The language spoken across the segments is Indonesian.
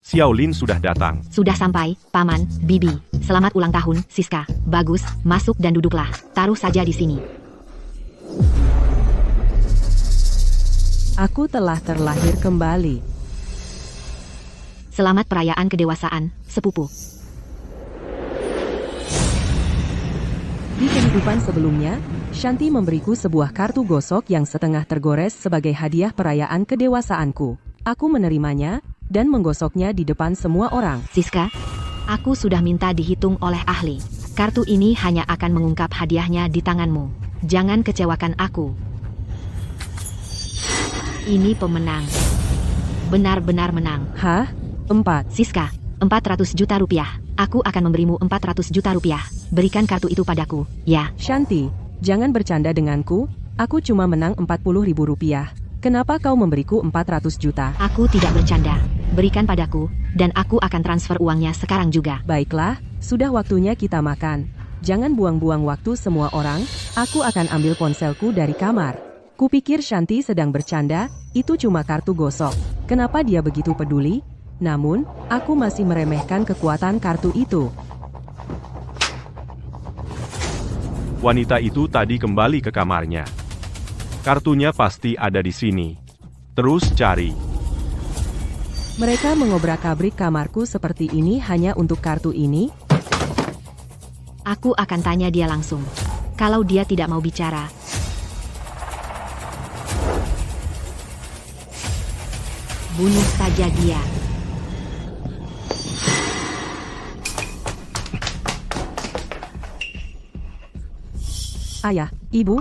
Xiaolin sudah datang. Sudah sampai, Paman, Bibi. Selamat ulang tahun, Siska. Bagus, masuk dan duduklah. Taruh saja di sini. Aku telah terlahir kembali. Selamat perayaan kedewasaan, sepupu. Di kehidupan sebelumnya, Shanti memberiku sebuah kartu gosok yang setengah tergores sebagai hadiah perayaan kedewasaanku. Aku menerimanya dan menggosoknya di depan semua orang. Siska, aku sudah minta dihitung oleh ahli. Kartu ini hanya akan mengungkap hadiahnya di tanganmu. Jangan kecewakan aku. Ini pemenang. Benar-benar menang. Hah? 4. Siska, 400 juta rupiah. Aku akan memberimu 400 juta rupiah. Berikan kartu itu padaku, ya. Shanti, jangan bercanda denganku. Aku cuma menang 40.000 rupiah. Kenapa kau memberiku 400 juta? Aku tidak bercanda. Berikan padaku, dan aku akan transfer uangnya sekarang juga. Baiklah, sudah waktunya kita makan. Jangan buang-buang waktu semua orang. Aku akan ambil ponselku dari kamar. Kupikir Shanti sedang bercanda, itu cuma kartu gosok. Kenapa dia begitu peduli? Namun, aku masih meremehkan kekuatan kartu itu. Wanita itu tadi kembali ke kamarnya. Kartunya pasti ada di sini. Terus cari. Mereka mengobrak-abrik kamarku seperti ini hanya untuk kartu ini. Aku akan tanya dia langsung. Kalau dia tidak mau bicara, bunuh saja dia. Ayah, Ibu,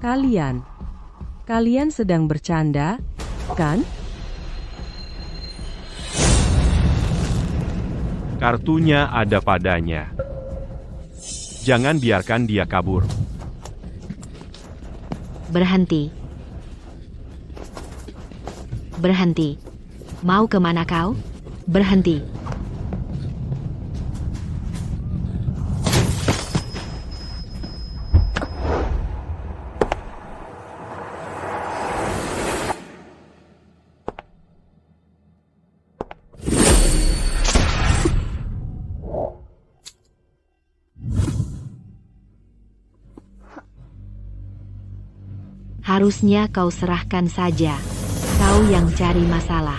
kalian sedang bercanda, kan? Kartunya ada padanya. Jangan biarkan dia kabur. Berhenti. Berhenti. Mau kemana kau? Berhenti. Harusnya kau serahkan saja. Kau yang cari masalah.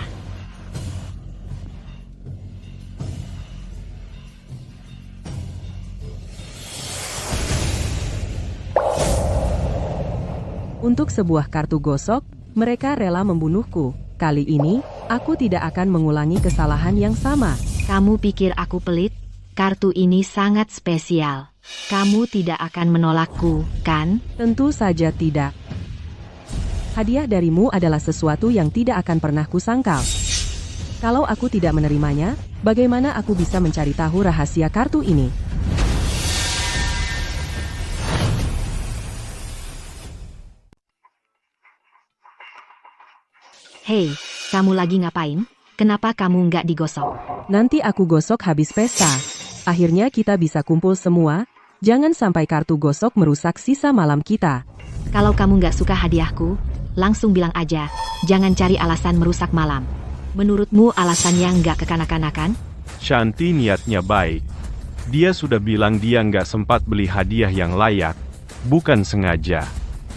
Untuk sebuah kartu gosok, mereka rela membunuhku. Kali ini, aku tidak akan mengulangi kesalahan yang sama. Kamu pikir aku pelit? Kartu ini sangat spesial. Kamu tidak akan menolakku, kan? Tentu saja tidak. Hadiah darimu adalah sesuatu yang tidak akan pernah kusangkal. Kalau aku tidak menerimanya, bagaimana aku bisa mencari tahu rahasia kartu ini? Hei, kamu lagi ngapain? Kenapa kamu nggak digosok? Nanti aku gosok habis pesta. Akhirnya kita bisa kumpul semua. Jangan sampai kartu gosok merusak sisa malam kita. Kalau kamu nggak suka hadiahku, langsung bilang aja. Jangan cari alasan merusak malam. Menurutmu alasannya nggak kekanak-kanakan? Shanti niatnya baik. Dia sudah bilang dia nggak sempat beli hadiah yang layak. Bukan sengaja.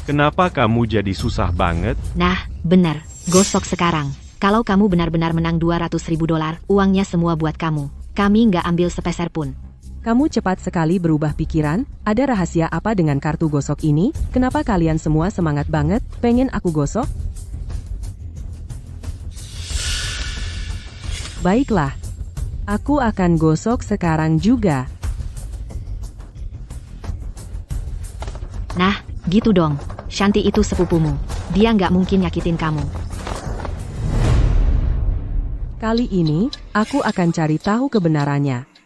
Kenapa kamu jadi susah banget? Nah, benar. Gosok sekarang. Kalau kamu benar-benar menang 200.000 dolar, uangnya semua buat kamu. Kami nggak ambil sepeser pun. Kamu cepat sekali berubah pikiran. Ada rahasia apa dengan kartu gosok ini? Kenapa kalian semua semangat banget? Pengen aku gosok? Baiklah. Aku akan gosok sekarang juga. Nah, gitu dong. Shanti itu sepupumu. Dia nggak mungkin nyakitin kamu. Kali ini, aku akan cari tahu kebenarannya.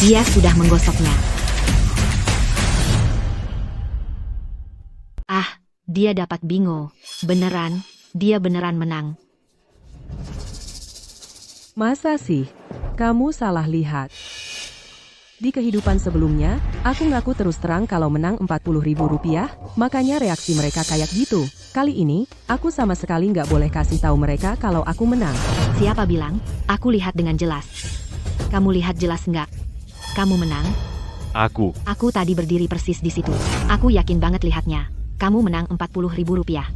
Dia sudah menggosoknya. Ah, dia dapat bingo. Beneran, dia beneran menang. Masa sih? Kamu salah lihat. Di kehidupan sebelumnya, aku ngaku terus terang kalau menang 40.000 rupiah, makanya reaksi mereka kayak gitu. Kali ini, aku sama sekali nggak boleh kasih tahu mereka kalau aku menang. Siapa bilang? Aku lihat dengan jelas. Kamu lihat jelas nggak? Kamu menang? Aku. Aku tadi berdiri persis di situ. Aku yakin banget lihatnya. Kamu menang 40.000 rupiah.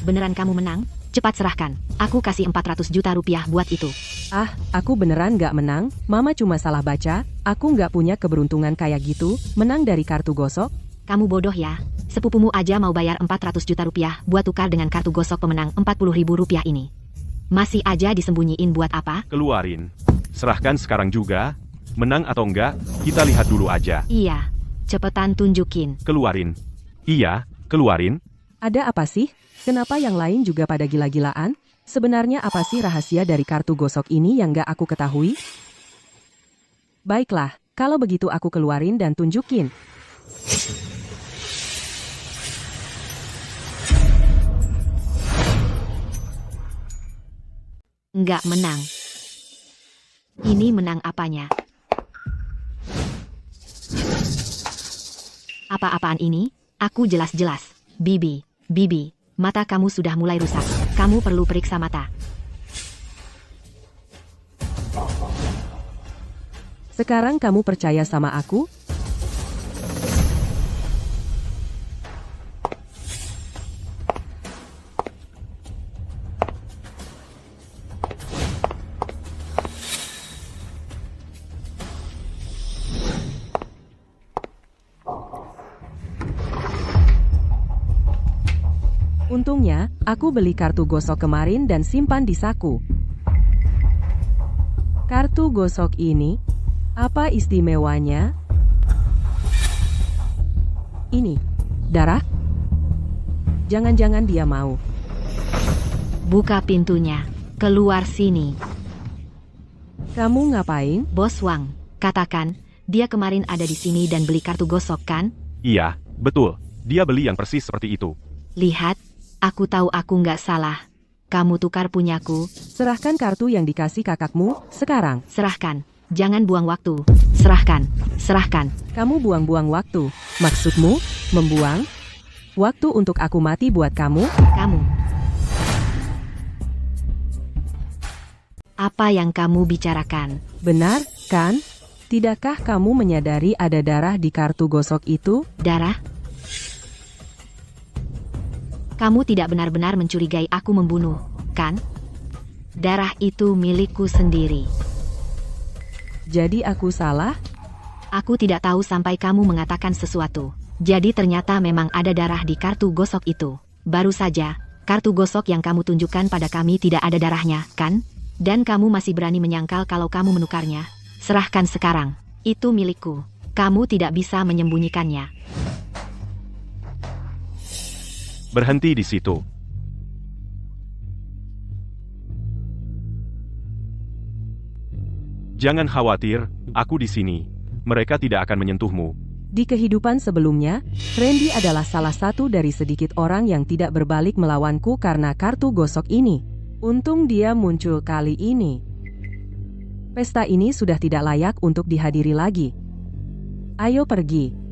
Beneran kamu menang? Cepat serahkan. Aku kasih 400 juta rupiah buat itu. Ah, aku beneran nggak menang, Mama cuma salah baca, aku nggak punya keberuntungan kayak gitu, menang dari kartu gosok. Kamu bodoh ya. Sepupumu aja mau bayar 400 juta rupiah buat tukar dengan kartu gosok pemenang 40.000 rupiah ini. Masih aja disembunyiin buat apa? Keluarin. Serahkan sekarang juga. Menang atau enggak, kita lihat dulu aja. Iya. Cepetan tunjukin. Keluarin. Iya, keluarin. Ada apa sih? Kenapa yang lain juga pada gila-gilaan? Sebenarnya apa sih rahasia dari kartu gosok ini yang nggak aku ketahui? Baiklah, kalau begitu aku keluarin dan tunjukin. Nggak menang. Ini menang apanya? Apa-apaan ini? Aku jelas-jelas. Bibi, mata kamu sudah mulai rusak. Kamu perlu periksa mata. Sekarang kamu percaya sama aku? Untungnya, aku beli kartu gosok kemarin dan simpan di saku. Kartu gosok ini, apa istimewanya? Ini, darah? Jangan-jangan dia mau. Buka pintunya. Keluar sini. Kamu ngapain? Bos Wang, katakan, dia kemarin ada di sini dan beli kartu gosok kan? Iya, betul. Dia beli yang persis seperti itu. Lihat, aku tahu aku nggak salah. Kamu tukar punyaku. Serahkan kartu yang dikasih kakakmu, sekarang. Serahkan. Jangan buang waktu. Serahkan. Serahkan. Kamu buang-buang waktu. Maksudmu, membuang? Waktu untuk aku mati buat kamu? Kamu. Apa yang kamu bicarakan? Benar, kan? Tidakkah kamu menyadari ada darah di kartu gosok itu? Darah? Kamu tidak benar-benar mencurigai aku membunuh, kan? Darah itu milikku sendiri. Jadi aku salah? Aku tidak tahu sampai kamu mengatakan sesuatu. Jadi ternyata memang ada darah di kartu gosok itu. Baru saja, kartu gosok yang kamu tunjukkan pada kami tidak ada darahnya, kan? Dan kamu masih berani menyangkal kalau kamu menukarnya. Serahkan sekarang. Itu milikku. Kamu tidak bisa menyembunyikannya. Berhenti di situ. Jangan khawatir, aku di sini. Mereka tidak akan menyentuhmu. Di kehidupan sebelumnya, Randy adalah salah satu dari sedikit orang yang tidak berbalik melawanku karena kartu gosok ini. Untung dia muncul kali ini. Pesta ini sudah tidak layak untuk dihadiri lagi. Ayo pergi.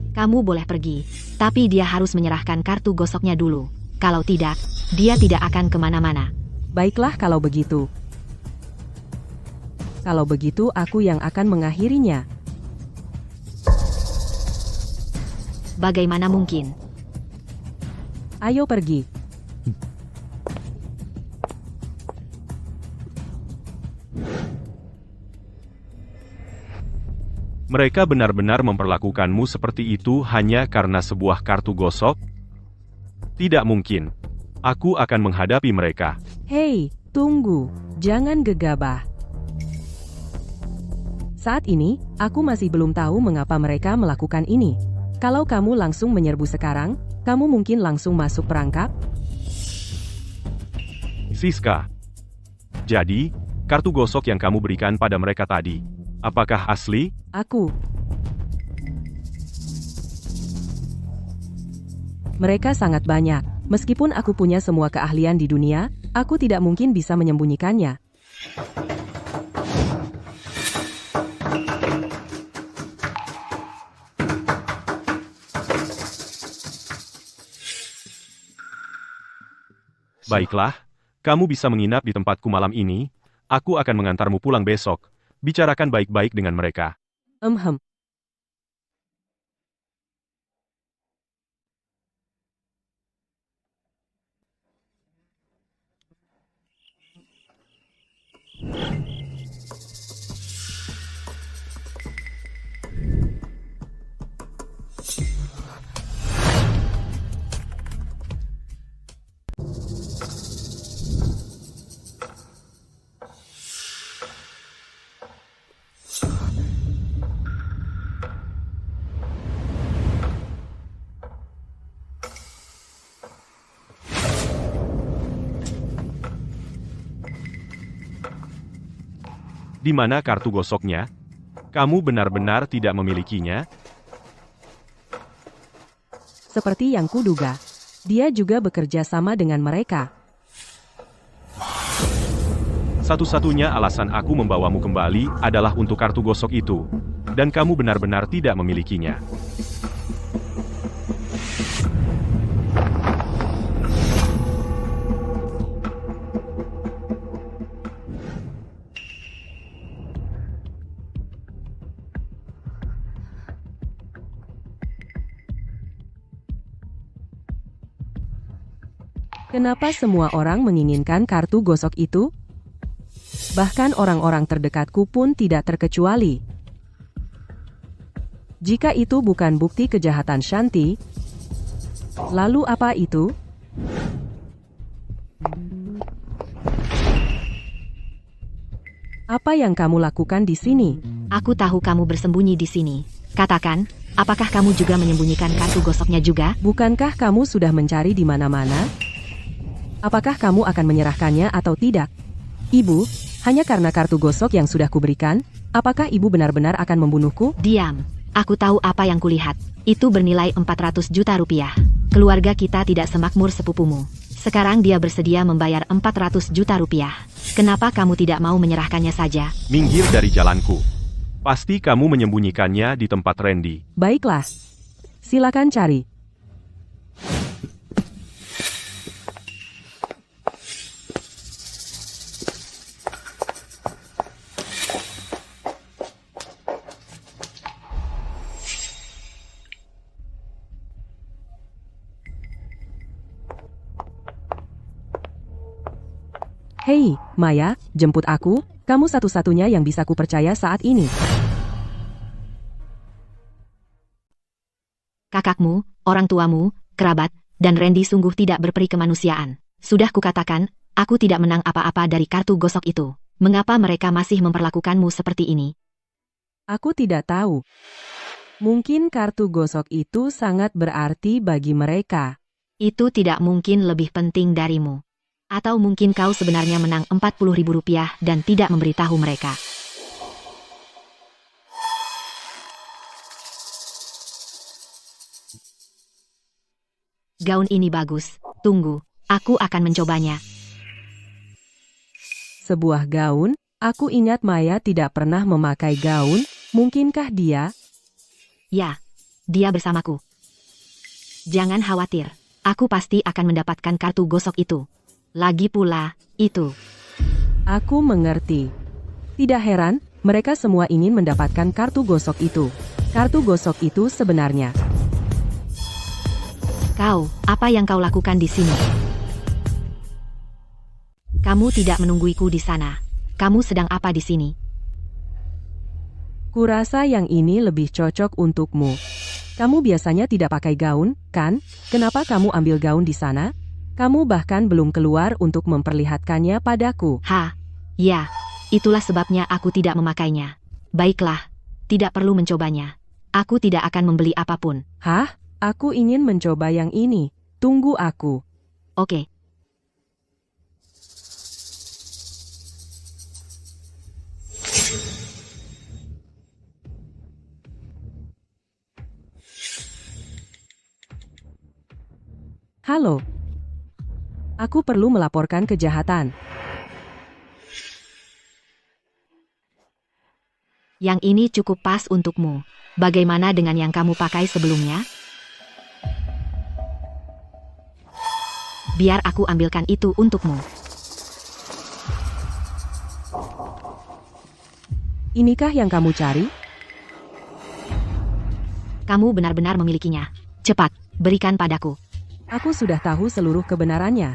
Kamu boleh pergi, tapi dia harus menyerahkan kartu gosoknya dulu. Kalau tidak, dia tidak akan kemana-mana. Baiklah kalau begitu. Kalau begitu aku yang akan mengakhirinya. Bagaimana mungkin? Ayo pergi. Mereka benar-benar memperlakukanmu seperti itu hanya karena sebuah kartu gosok? Tidak mungkin. Aku akan menghadapi mereka. Hei, tunggu. Jangan gegabah. Saat ini, aku masih belum tahu mengapa mereka melakukan ini. Kalau kamu langsung menyerbu sekarang, kamu mungkin langsung masuk perangkap? Siska. Jadi, kartu gosok yang kamu berikan pada mereka tadi, apakah asli? Aku. Mereka sangat banyak. Meskipun aku punya semua keahlian di dunia, aku tidak mungkin bisa menyembunyikannya. Baiklah, kamu bisa menginap di tempatku malam ini, aku akan mengantarmu pulang besok. Bicarakan baik-baik dengan mereka. Hem. Di mana kartu gosoknya? Kamu benar-benar tidak memilikinya? Seperti yang kuduga. Dia juga bekerja sama dengan mereka. Satu-satunya alasan aku membawamu kembali adalah untuk kartu gosok itu. Dan kamu benar-benar tidak memilikinya. Kenapa semua orang menginginkan kartu gosok itu? Bahkan orang-orang terdekatku pun tidak terkecuali. Jika itu bukan bukti kejahatan Shanti, lalu apa itu? Apa yang kamu lakukan di sini? Aku tahu kamu bersembunyi di sini. Katakan, apakah kamu juga menyembunyikan kartu gosoknya juga? Bukankah kamu sudah mencari di mana-mana? Apakah kamu akan menyerahkannya atau tidak? Ibu, hanya karena kartu gosok yang sudah kuberikan, apakah ibu benar-benar akan membunuhku? Diam. Aku tahu apa yang kulihat. Itu bernilai 400 juta rupiah. Keluarga kita tidak semakmur sepupumu. Sekarang dia bersedia membayar 400 juta rupiah. Kenapa kamu tidak mau menyerahkannya saja? Minggir dari jalanku. Pasti kamu menyembunyikannya di tempat Randy. Baiklah. Silakan cari. Hei, Maya, jemput aku. Kamu satu-satunya yang bisa kupercaya saat ini. Kakakmu, orang tuamu, kerabat, dan Randy sungguh tidak berperi kemanusiaan. Sudah kukatakan, aku tidak menang apa-apa dari kartu gosok itu. Mengapa mereka masih memperlakukanmu seperti ini? Aku tidak tahu. Mungkin kartu gosok itu sangat berarti bagi mereka. Itu tidak mungkin lebih penting darimu. Atau mungkin kau sebenarnya menang 40.000 rupiah dan tidak memberitahu mereka. Gaun ini bagus. Tunggu, aku akan mencobanya. Sebuah gaun? Aku ingat Maya tidak pernah memakai gaun. Mungkinkah dia? Ya, dia bersamaku. Jangan khawatir, aku pasti akan mendapatkan kartu gosok itu. Lagi pula, itu. Aku mengerti. Tidak heran, mereka semua ingin mendapatkan kartu gosok itu. Kartu gosok itu sebenarnya. Kau, apa yang kau lakukan di sini? Kamu tidak menungguiku di sana. Kamu sedang apa di sini? Kurasa yang ini lebih cocok untukmu. Kamu biasanya tidak pakai gaun, kan? Kenapa kamu ambil gaun di sana? Kamu bahkan belum keluar untuk memperlihatkannya padaku. Ya, itulah sebabnya aku tidak memakainya. Baiklah, tidak perlu mencobanya. Aku tidak akan membeli apapun. Hah? Aku ingin mencoba yang ini. Tunggu aku. Oke. Halo. Aku perlu melaporkan kejahatan. Yang ini cukup pas untukmu. Bagaimana dengan yang kamu pakai sebelumnya? Biar aku ambilkan itu untukmu. Inikah yang kamu cari? Kamu benar-benar memilikinya. Cepat, berikan padaku. Aku sudah tahu seluruh kebenarannya.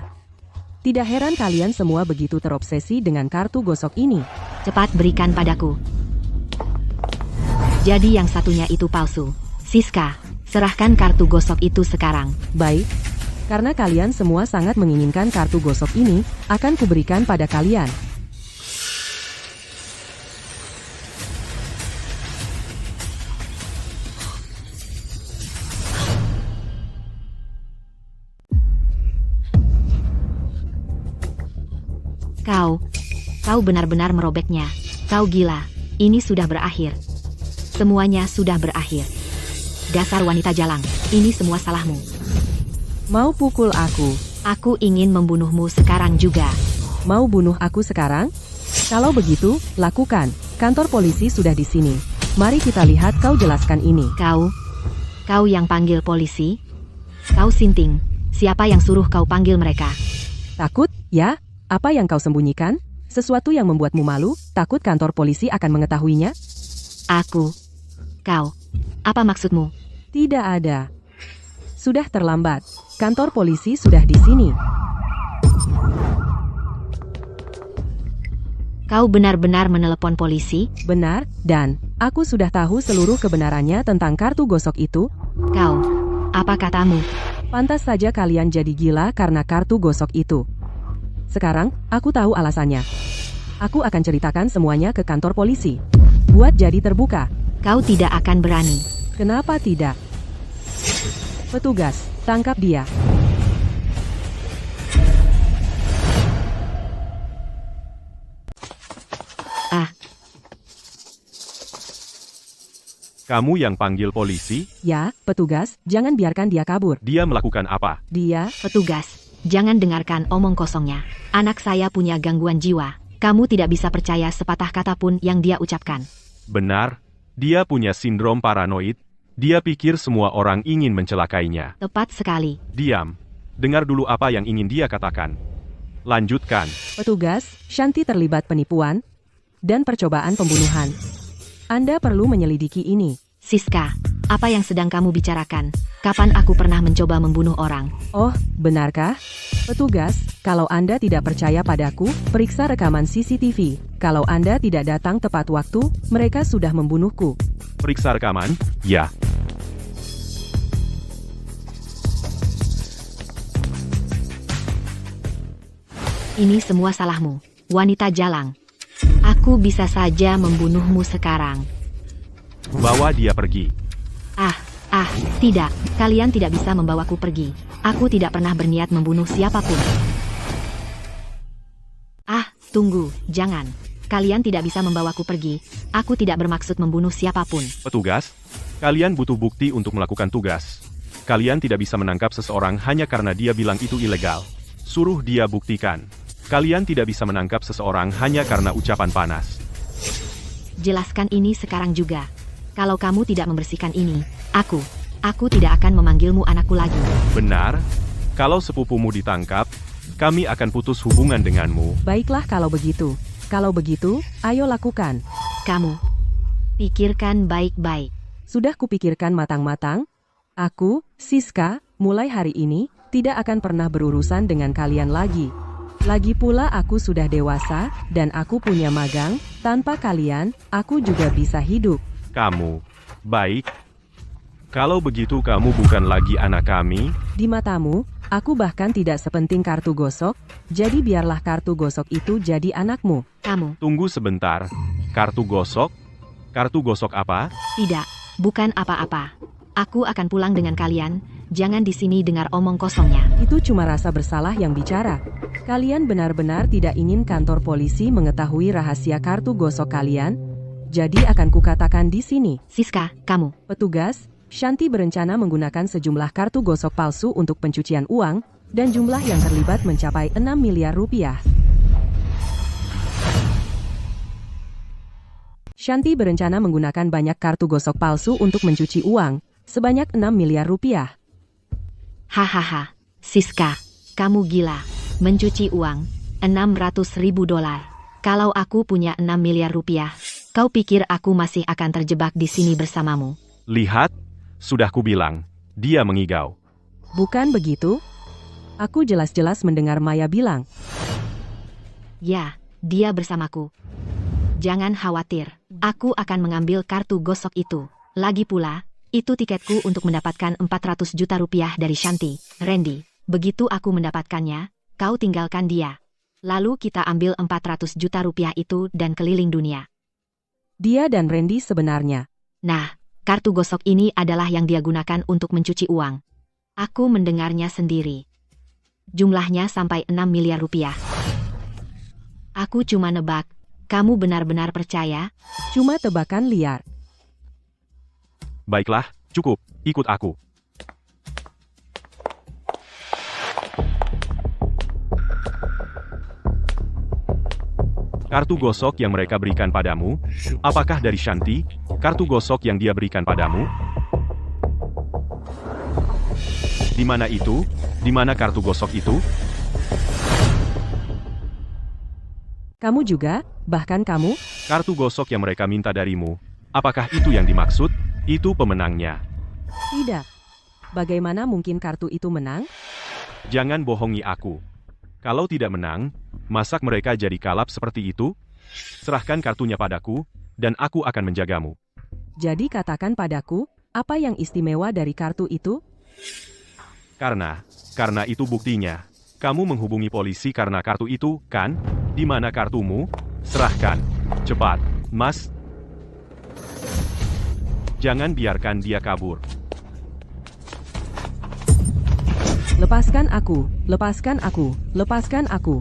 Tidak heran kalian semua begitu terobsesi dengan kartu gosok ini. Cepat berikan padaku. Jadi yang satunya itu palsu. Siska, serahkan kartu gosok itu sekarang. Baik. Karena kalian semua sangat menginginkan kartu gosok ini, akan kuberikan pada kalian. Kau benar-benar merobeknya. Kau gila. Ini sudah berakhir. Semuanya sudah berakhir. Dasar wanita jalang, ini semua salahmu. Mau pukul aku? Aku ingin membunuhmu sekarang juga. Mau bunuh aku sekarang? Kalau begitu, lakukan. Kantor polisi sudah di sini. Mari kita lihat kau jelaskan ini. Kau yang panggil polisi? Kau sinting. Siapa yang suruh kau panggil mereka? Takut, ya? Apa yang kau sembunyikan? Sesuatu yang membuatmu malu? Takut kantor polisi akan mengetahuinya? Kau. Apa maksudmu? Tidak ada. Sudah terlambat. Kantor polisi sudah di sini. Kau benar-benar menelepon polisi? Benar, dan aku sudah tahu seluruh kebenarannya tentang kartu gosok itu. Kau. Apa katamu? Pantas saja kalian jadi gila karena kartu gosok itu. Sekarang, aku tahu alasannya. Aku akan ceritakan semuanya ke kantor polisi. Buat jadi terbuka. Kau tidak akan berani. Kenapa tidak? Petugas, tangkap dia. Kamu yang panggil polisi? Ya, petugas, jangan biarkan dia kabur. Dia melakukan apa? Dia, Petugas, jangan dengarkan omong kosongnya. Anak saya punya gangguan jiwa. Kamu tidak bisa percaya sepatah kata pun yang dia ucapkan. Benar, dia punya sindrom paranoid. Dia pikir semua orang ingin mencelakainya. Tepat sekali. Diam. Dengar dulu apa yang ingin dia katakan. Lanjutkan. petugas, Shanti terlibat penipuan dan percobaan pembunuhan. Anda perlu menyelidiki ini. Siska, apa yang sedang kamu bicarakan? Kapan aku pernah mencoba membunuh orang? Oh, benarkah? Petugas, kalau Anda tidak percaya padaku, periksa rekaman CCTV. Kalau Anda tidak datang tepat waktu, mereka sudah membunuhku. Periksa rekaman? Ya. Ini semua salahmu, wanita jalang. Aku bisa saja membunuhmu sekarang. Bawa dia pergi. Tidak. Kalian tidak bisa membawaku pergi. Aku tidak pernah berniat membunuh siapapun. Tunggu, jangan. Kalian tidak bisa membawaku pergi. Aku tidak bermaksud membunuh siapapun. Petugas, kalian butuh bukti untuk melakukan tugas. Kalian tidak bisa menangkap seseorang hanya karena dia bilang itu ilegal. Suruh dia buktikan. Kalian tidak bisa menangkap seseorang hanya karena ucapan panas. Jelaskan ini sekarang juga. Kalau kamu tidak membersihkan ini, aku tidak akan memanggilmu anakku lagi. Benar? Kalau sepupumu ditangkap, kami akan putus hubungan denganmu. Baiklah kalau begitu. Kalau begitu, ayo lakukan. Kamu pikirkan baik-baik. Sudah kupikirkan matang-matang. Aku, Siska, mulai hari ini, tidak akan pernah berurusan dengan kalian lagi. Lagi pula aku sudah dewasa, dan aku punya magang. Tanpa kalian, aku juga bisa hidup. Kamu, baik. Kalau begitu kamu bukan lagi anak kami. Di matamu, aku bahkan tidak sepenting kartu gosok, jadi biarlah kartu gosok itu jadi anakmu. Kamu, Tunggu sebentar. Kartu gosok? Kartu gosok apa? tidak, bukan apa-apa. Aku akan pulang dengan kalian. Jangan di sini dengar omong kosongnya. Itu cuma rasa bersalah yang bicara. Kalian benar-benar tidak ingin kantor polisi mengetahui rahasia kartu gosok kalian? Jadi akan kukatakan di sini. Siska, kamu. Petugas, Shanti berencana menggunakan sejumlah kartu gosok palsu untuk pencucian uang, dan jumlah yang terlibat mencapai 6 miliar rupiah. Shanti berencana menggunakan banyak kartu gosok palsu untuk mencuci uang, sebanyak 6 miliar rupiah. Hahaha, Siska, Kamu gila. Mencuci uang. 600 ribu dolar. Kalau aku punya 6 miliar rupiah, kau pikir aku masih akan terjebak di sini bersamamu? Lihat, sudah kubilang. Dia mengigau. Bukan begitu? Aku jelas-jelas mendengar Maya bilang. Ya, dia bersamaku. Jangan khawatir, aku akan mengambil kartu gosok itu. Lagi pula, itu tiketku untuk mendapatkan 400 juta rupiah dari Shanti. Randy, begitu aku mendapatkannya, kau tinggalkan dia. Lalu kita ambil 400 juta rupiah itu dan keliling dunia. Dia dan Randy sebenarnya. Nah, kartu gosok ini adalah yang dia gunakan untuk mencuci uang. Aku mendengarnya sendiri. Jumlahnya sampai 6 miliar rupiah. Aku cuma nebak. Kamu benar-benar percaya? Cuma tebakan liar. Baiklah, cukup. Ikut aku. Kartu gosok yang mereka berikan padamu, apakah dari Shanti? Kartu gosok yang dia berikan padamu? Di mana itu? Di mana kartu gosok itu? Kamu juga, bahkan kamu? Kartu gosok yang mereka minta darimu, apakah itu yang dimaksud? Itu pemenangnya. Tidak. Bagaimana mungkin kartu itu menang? Jangan bohongi aku. Kalau tidak menang, masak mereka jadi kalap seperti itu? Serahkan kartunya padaku, dan aku akan menjagamu. Jadi katakan padaku, apa yang istimewa dari kartu itu? Karena itu buktinya. Kamu menghubungi polisi karena kartu itu, kan? Di mana kartumu? Serahkan. Cepat, Mas. Jangan biarkan dia kabur. Lepaskan aku, lepaskan aku, lepaskan aku.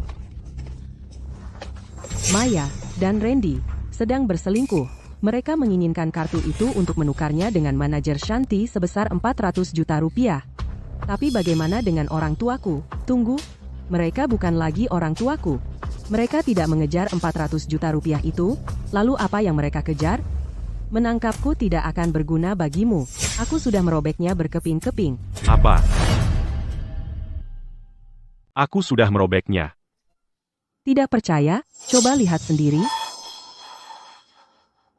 Maya dan Randy sedang berselingkuh. Mereka menginginkan kartu itu untuk menukarnya dengan manajer Shanti sebesar 400 juta rupiah. Tapi bagaimana dengan orang tuaku? Tunggu, mereka bukan lagi orang tuaku. Mereka tidak mengejar 400 juta rupiah itu. Lalu apa yang mereka kejar? Menangkapku tidak akan berguna bagimu. Aku sudah merobeknya berkeping-keping. Apa? Aku sudah merobeknya. Tidak percaya? Coba lihat sendiri.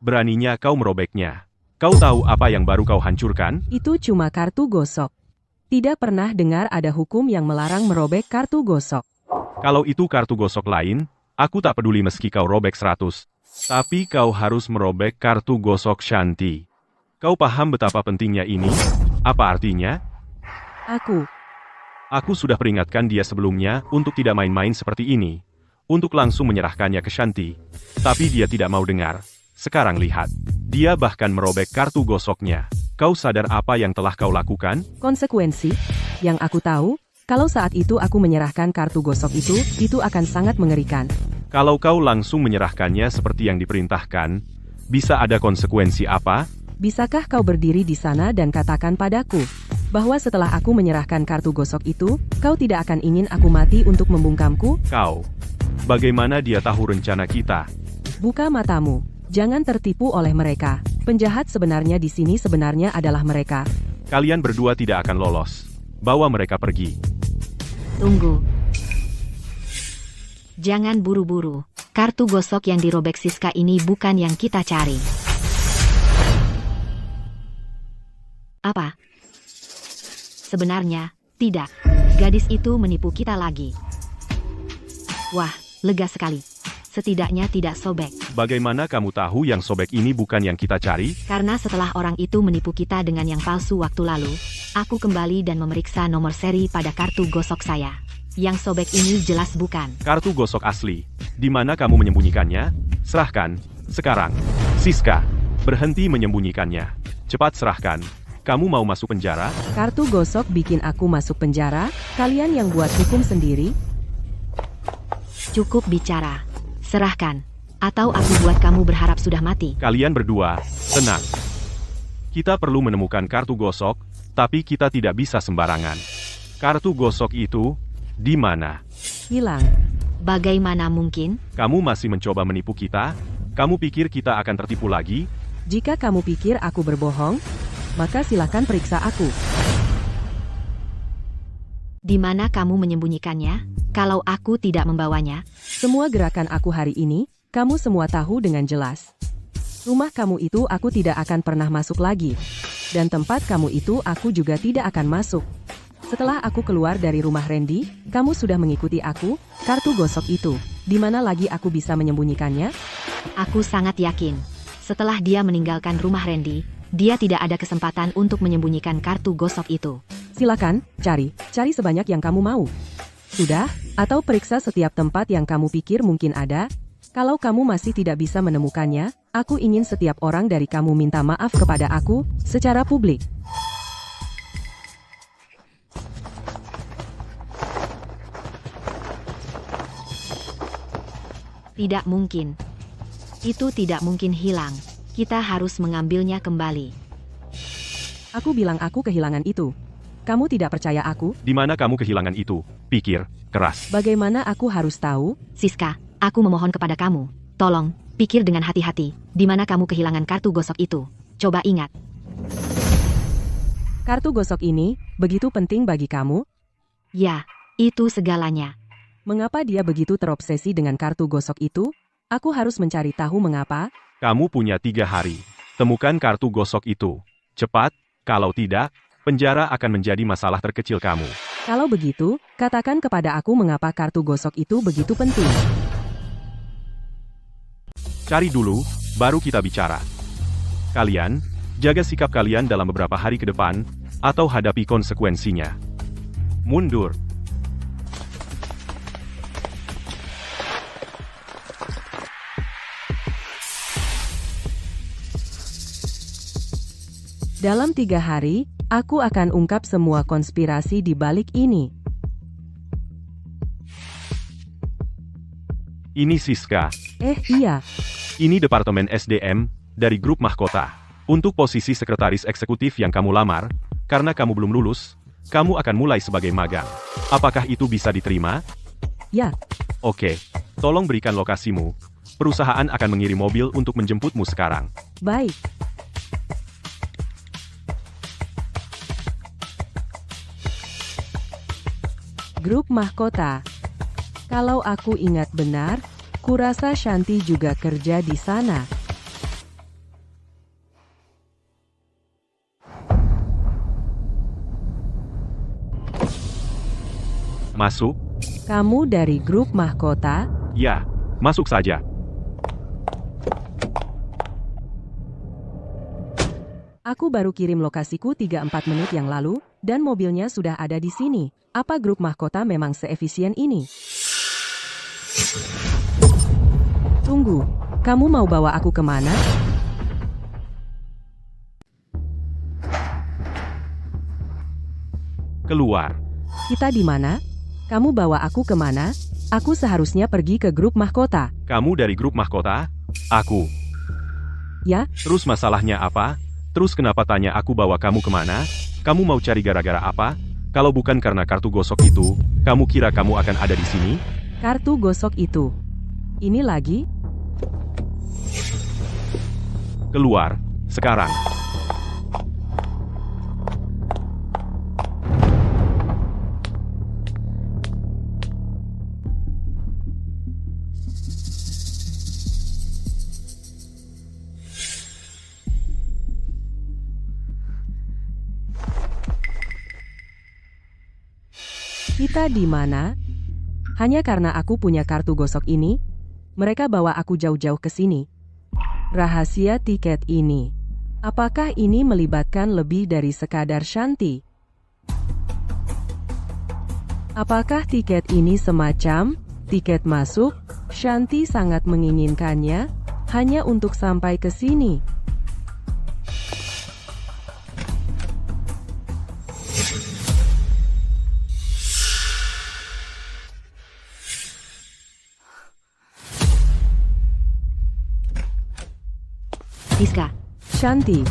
Beraninya kau merobeknya. Kau tahu apa yang baru kau hancurkan? Itu cuma kartu gosok. Tidak pernah dengar ada hukum yang melarang merobek kartu gosok. Kalau itu kartu gosok lain, aku tak peduli meski kau robek 100. Tapi kau harus merobek kartu gosok Shanti. Kau paham betapa pentingnya ini? Apa artinya? Aku sudah peringatkan dia sebelumnya untuk tidak main-main seperti ini. Untuk langsung menyerahkannya ke Shanti. Tapi dia tidak mau dengar. Sekarang lihat. Dia bahkan merobek kartu gosoknya. Kau sadar apa yang telah kau lakukan? Konsekuensi? Yang aku tahu, kalau saat itu aku menyerahkan kartu gosok itu akan sangat mengerikan. Kalau kau langsung menyerahkannya seperti yang diperintahkan, bisa ada konsekuensi apa? Bisakah kau berdiri di sana dan katakan padaku, bahwa setelah aku menyerahkan kartu gosok itu, kau tidak akan ingin aku mati untuk membungkamku? Kau. Bagaimana dia tahu rencana kita? Buka matamu. Jangan tertipu oleh mereka. Penjahat sebenarnya di sini sebenarnya adalah mereka. Kalian berdua tidak akan lolos. Bawa mereka pergi. Tunggu. Jangan buru-buru. Kartu gosok yang dirobek Siska ini bukan yang kita cari. Apa? Sebenarnya, tidak. Gadis itu menipu kita lagi. Wah, lega sekali. Setidaknya tidak sobek. Bagaimana kamu tahu yang sobek ini bukan yang kita cari? Karena setelah orang itu menipu kita dengan yang palsu waktu lalu, aku kembali dan memeriksa nomor seri pada kartu gosok saya. Yang sobek ini jelas bukan. Kartu gosok asli. Di mana kamu menyembunyikannya? Serahkan. Sekarang. Siska, berhenti menyembunyikannya. Cepat serahkan. Kamu mau masuk penjara? Kartu gosok bikin aku masuk penjara? Kalian yang buat hukum sendiri? Cukup bicara. Serahkan. Atau aku buat kamu berharap sudah mati. Kalian berdua, tenang. Kita perlu menemukan kartu gosok, tapi kita tidak bisa sembarangan. Kartu gosok itu, di mana? Hilang. Bagaimana mungkin? Kamu masih mencoba menipu kita? Kamu pikir kita akan tertipu lagi? Jika kamu pikir aku berbohong, maka silakan periksa aku. Di mana kamu menyembunyikannya? Kalau aku tidak membawanya, Semua gerakan aku hari ini, kamu semua tahu dengan jelas. Rumah kamu itu aku tidak akan pernah masuk lagi. Dan tempat kamu itu aku juga tidak akan masuk. Setelah aku keluar dari rumah Randy, kamu sudah mengikuti aku, kartu gosok itu. Di mana lagi aku bisa menyembunyikannya? aku sangat yakin. Setelah dia meninggalkan rumah Randy, dia tidak ada kesempatan untuk menyembunyikan kartu gosok itu. Silakan, cari sebanyak yang kamu mau. Sudah, atau periksa setiap tempat yang kamu pikir mungkin ada. Kalau kamu masih tidak bisa menemukannya, aku ingin setiap orang dari kamu minta maaf kepada aku, secara publik. Tidak mungkin. Itu tidak mungkin hilang. Kita harus mengambilnya kembali. Aku bilang aku kehilangan itu. Kamu tidak percaya aku? Di mana kamu kehilangan itu? Pikir keras. Bagaimana aku harus tahu? Siska, aku memohon kepada kamu. Tolong, pikir dengan hati-hati. Di mana kamu kehilangan kartu gosok itu? Coba ingat. Kartu gosok ini, begitu penting bagi kamu? Ya, itu segalanya. Mengapa dia begitu terobsesi dengan kartu gosok itu? Aku harus mencari tahu mengapa. Kamu punya 3 hari. Temukan kartu gosok itu. Cepat, kalau tidak, penjara akan menjadi masalah terkecil kamu. Kalau begitu, katakan kepada aku mengapa kartu gosok itu begitu penting. Cari dulu, baru kita bicara. Kalian, jaga sikap kalian dalam beberapa hari ke depan, atau hadapi konsekuensinya. Mundur. Dalam 3 hari, aku akan ungkap semua konspirasi di balik ini. Ini Siska. Iya. Ini Departemen SDM, dari grup mahkota. Untuk posisi sekretaris eksekutif yang kamu lamar, karena kamu belum lulus, kamu akan mulai sebagai magang. Apakah itu bisa diterima? Ya, Oke, tolong berikan lokasimu. Perusahaan akan mengirim mobil untuk menjemputmu sekarang. baik. Grup mahkota. Kalau aku ingat benar, kurasa Shanti juga kerja di sana. Masuk? Kamu dari grup mahkota? Ya, masuk saja. Aku baru kirim lokasiku 3-4 menit yang lalu, dan mobilnya sudah ada di sini. Apa grup mahkota memang seefisien ini? Tunggu, kamu mau bawa aku kemana? Keluar. Kita di mana? Kamu bawa aku kemana? Aku seharusnya pergi ke grup mahkota. Kamu dari grup mahkota? Aku. Ya, Terus masalahnya apa? Terus kenapa tanya aku bawa kamu kemana? Kamu mau cari gara-gara apa? Kalau bukan karena kartu gosok itu, kamu kira kamu akan ada di sini? kartu gosok itu. Ini lagi? Keluar, sekarang. Kita di mana? Hanya karena aku punya kartu gosok ini, mereka bawa aku jauh-jauh ke sini. Rahasia tiket ini. Apakah ini melibatkan lebih dari sekadar Shanti? Apakah tiket ini semacam tiket masuk? Shanti sangat menginginkannya, hanya untuk sampai ke sini. Siska, Shanti.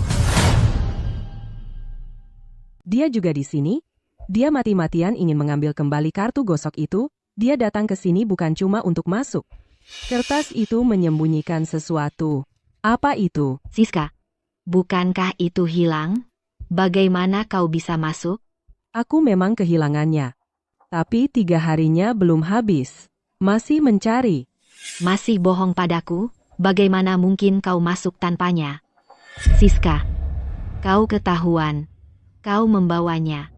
Dia juga di sini? Dia mati-matian ingin mengambil kembali kartu gosok itu. Dia datang ke sini bukan cuma untuk masuk. Kertas itu menyembunyikan sesuatu. Apa itu? Siska, bukankah itu hilang? Bagaimana kau bisa masuk? Aku memang kehilangannya. Tapi 3 harinya belum habis. Masih mencari. Masih bohong padaku? Bagaimana mungkin kau masuk tanpanya? Siska, kau ketahuan. Kau membawanya.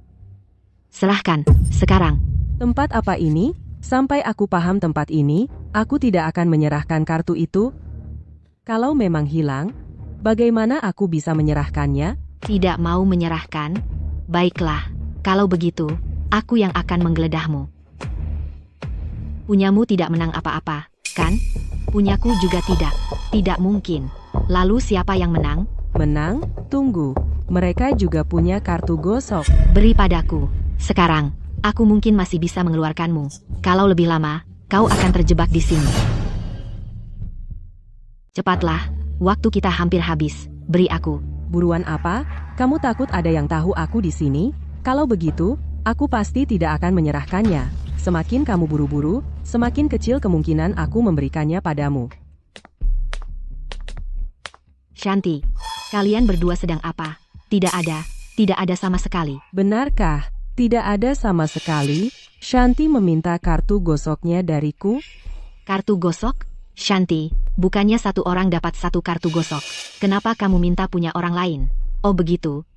Serahkan, sekarang. Tempat apa ini? Sampai aku paham tempat ini, aku tidak akan menyerahkan kartu itu. Kalau memang hilang, bagaimana aku bisa menyerahkannya? Tidak mau menyerahkan? Baiklah, kalau begitu, aku yang akan menggledahmu. Punyamu tidak menang apa-apa, kan? Punyaku juga tidak. Tidak mungkin. Lalu siapa yang menang? Menang? Tunggu. Mereka juga punya kartu gosok. Beri padaku. Sekarang, aku mungkin masih bisa mengeluarkanmu. Kalau lebih lama, kau akan terjebak di sini. Cepatlah, waktu kita hampir habis. Beri aku. Buruan apa? Kamu takut ada yang tahu aku di sini? Kalau begitu, aku pasti tidak akan menyerahkannya. Semakin kamu buru-buru, semakin kecil kemungkinan aku memberikannya padamu. Shanti, kalian berdua sedang apa? Tidak ada sama sekali. Benarkah? Tidak ada sama sekali. Shanti meminta kartu gosoknya dariku. Kartu gosok? Shanti, bukannya satu orang dapat satu kartu gosok. Kenapa kamu minta punya orang lain? Oh begitu.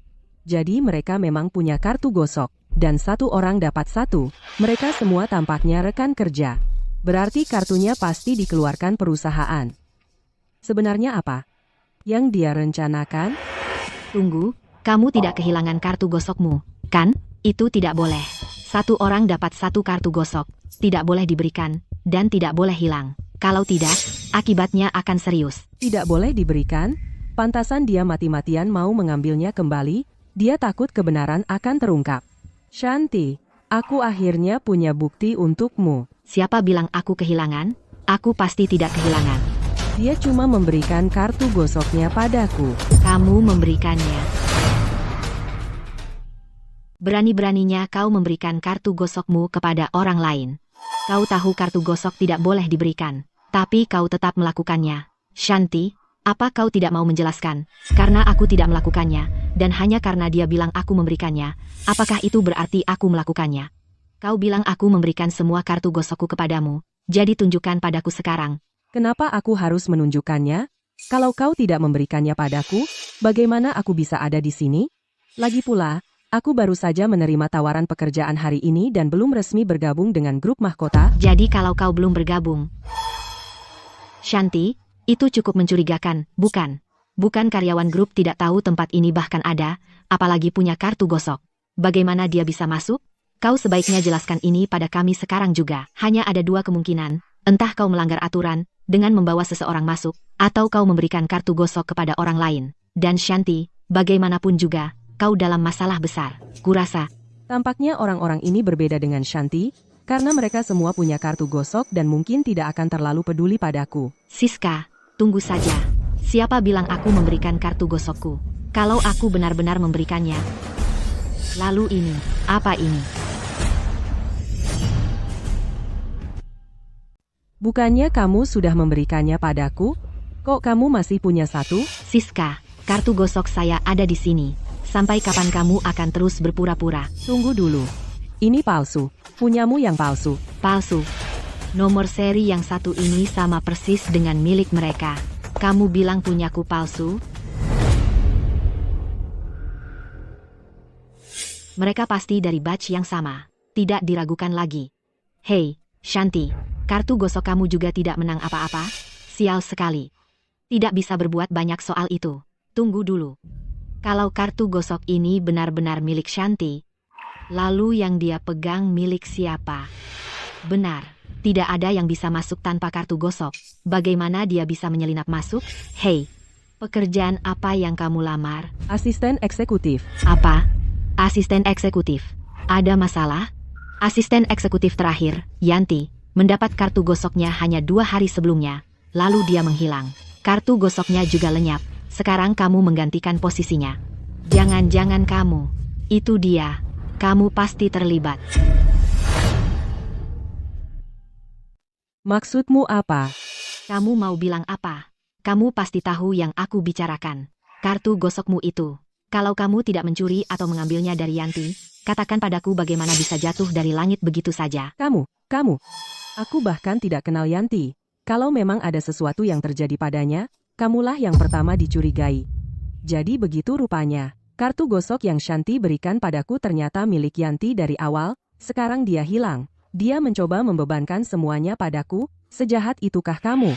Jadi mereka memang punya kartu gosok. Dan satu orang dapat satu. Mereka semua tampaknya rekan kerja. Berarti kartunya pasti dikeluarkan perusahaan. Sebenarnya apa yang dia rencanakan? Tunggu, kamu tidak kehilangan kartu gosokmu, kan? Itu tidak boleh. Satu orang dapat satu kartu gosok. Tidak boleh diberikan, dan tidak boleh hilang. Kalau tidak, akibatnya akan serius. Tidak boleh diberikan? Pantasan dia mati-matian mau mengambilnya kembali. Dia takut kebenaran akan terungkap. Shanti, aku akhirnya punya bukti untukmu. Siapa bilang aku kehilangan? Aku pasti tidak kehilangan. Dia cuma memberikan kartu gosoknya padaku. Kamu memberikannya. Berani-beraninya kau memberikan kartu gosokmu kepada orang lain. Kau tahu kartu gosok tidak boleh diberikan, tapi kau tetap melakukannya. Shanti, apa kau tidak mau menjelaskan? Karena aku tidak melakukannya, dan hanya karena dia bilang aku memberikannya, apakah itu berarti aku melakukannya? Kau bilang aku memberikan semua kartu gosokku kepadamu, jadi tunjukkan padaku sekarang. Kenapa aku harus menunjukkannya? Kalau kau tidak memberikannya padaku, bagaimana aku bisa ada di sini? Lagi pula, aku baru saja menerima tawaran pekerjaan hari ini dan belum resmi bergabung dengan grup mahkota. Jadi kalau kau belum bergabung. Shanti, itu cukup mencurigakan, bukan? Bukan karyawan grup tidak tahu tempat ini bahkan ada, apalagi punya kartu gosok. Bagaimana dia bisa masuk? Kau sebaiknya jelaskan ini pada kami sekarang juga. Hanya ada dua kemungkinan, entah kau melanggar aturan, dengan membawa seseorang masuk, atau kau memberikan kartu gosok kepada orang lain. Dan Shanti, bagaimanapun juga, kau dalam masalah besar, kurasa. Tampaknya orang-orang ini berbeda dengan Shanti, karena mereka semua punya kartu gosok dan mungkin tidak akan terlalu peduli padaku. Siska, tunggu saja. Siapa bilang aku memberikan kartu gosokku? Kalau aku benar-benar memberikannya. Lalu ini, apa ini? Bukannya kamu sudah memberikannya padaku? Kok kamu masih punya satu? Siska, kartu gosok saya ada di sini. Sampai kapan kamu akan terus berpura-pura? Tunggu dulu. Ini palsu. Punyamu yang palsu. Palsu. Nomor seri yang satu ini sama persis dengan milik mereka. Kamu bilang punyaku palsu? Mereka pasti dari batch yang sama. Tidak diragukan lagi. Hei, Shanti, kartu gosok kamu juga tidak menang apa-apa? Sial sekali. Tidak bisa berbuat banyak soal itu. Tunggu dulu. Kalau kartu gosok ini benar-benar milik Shanti, lalu yang dia pegang milik siapa? Benar, tidak ada yang bisa masuk tanpa kartu gosok. Bagaimana dia bisa menyelinap masuk? Hei, pekerjaan apa yang kamu lamar? Asisten eksekutif. Apa? Asisten eksekutif. Ada masalah? Asisten eksekutif terakhir, Yanti, mendapat kartu gosoknya hanya 2 hari sebelumnya. Lalu dia menghilang. Kartu gosoknya juga lenyap. Sekarang kamu menggantikan posisinya. Jangan-jangan kamu. Itu dia. Kamu pasti terlibat. Maksudmu apa? Kamu mau bilang apa? Kamu pasti tahu yang aku bicarakan. Kartu gosokmu itu. Kalau kamu tidak mencuri atau mengambilnya dari Yanti, Katakan padaku bagaimana bisa jatuh dari langit begitu saja. Kamu. Aku bahkan tidak kenal Yanti. Kalau memang ada sesuatu yang terjadi padanya, kamulah yang pertama dicurigai. Jadi begitu rupanya. Kartu gosok yang Shanti berikan padaku ternyata milik Yanti dari awal, sekarang dia hilang. Dia mencoba membebankan semuanya padaku, sejahat itukah kamu?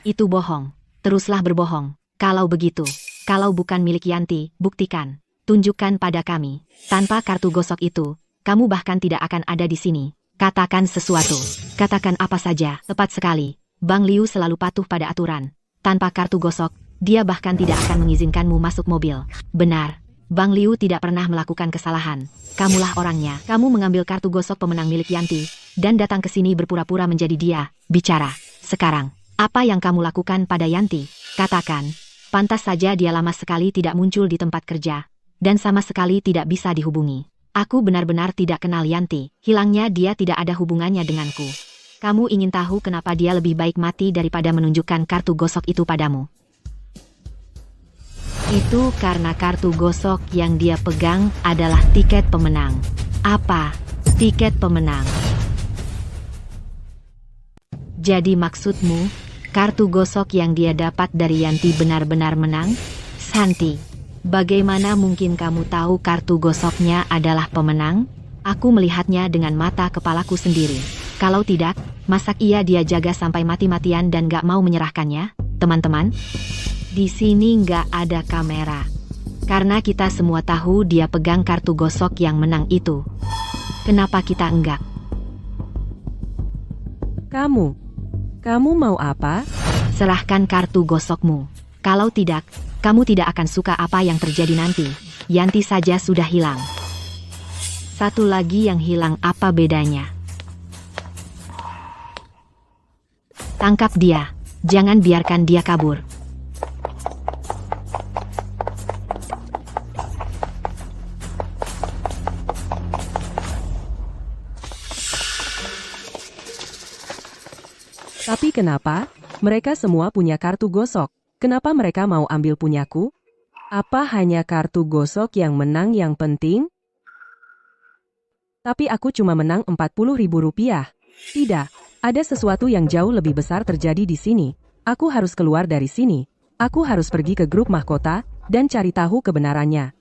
Itu bohong. Teruslah berbohong. Kalau begitu, kalau bukan milik Yanti, buktikan. Tunjukkan pada kami. Tanpa kartu gosok itu, kamu bahkan tidak akan ada di sini. Katakan sesuatu. Katakan apa saja. Tepat sekali. Bang Liu selalu patuh pada aturan. Tanpa kartu gosok, dia bahkan tidak akan mengizinkanmu masuk mobil. Benar. Bang Liu tidak pernah melakukan kesalahan. Kamulah orangnya. Kamu mengambil kartu gosok pemenang milik Yanti, dan datang ke sini berpura-pura menjadi dia. Bicara. Sekarang, apa yang kamu lakukan pada Yanti? Katakan. Pantas saja dia lama sekali tidak muncul di tempat kerja, dan sama sekali tidak bisa dihubungi. Aku benar-benar tidak kenal Yanti. Hilangnya dia tidak ada hubungannya denganku. Kamu ingin tahu kenapa dia lebih baik mati daripada menunjukkan kartu gosok itu padamu? Itu karena kartu gosok yang dia pegang adalah tiket pemenang. Apa? Tiket pemenang. Jadi maksudmu, kartu gosok yang dia dapat dari Yanti benar-benar menang? Shanti, bagaimana mungkin kamu tahu kartu gosoknya adalah pemenang? Aku melihatnya dengan mata kepalaku sendiri. Kalau tidak, masak dia jaga sampai mati-matian dan gak mau menyerahkannya? Teman-teman, di sini gak ada kamera. Karena kita semua tahu dia pegang kartu gosok yang menang itu. Kenapa kita enggak? Kamu mau apa? Serahkan kartu gosokmu. Kalau tidak, kamu tidak akan suka apa yang terjadi nanti. Yanti saja sudah hilang. Satu lagi yang hilang, apa bedanya? Tangkap dia. Jangan biarkan dia kabur. Tapi kenapa? Mereka semua punya kartu gosok. Kenapa mereka mau ambil punyaku? Apa hanya kartu gosok yang menang yang penting? Tapi aku cuma menang Rp40.000. Tidak, ada sesuatu yang jauh lebih besar terjadi di sini. Aku harus keluar dari sini. Aku harus pergi ke grup mahkota dan cari tahu kebenarannya.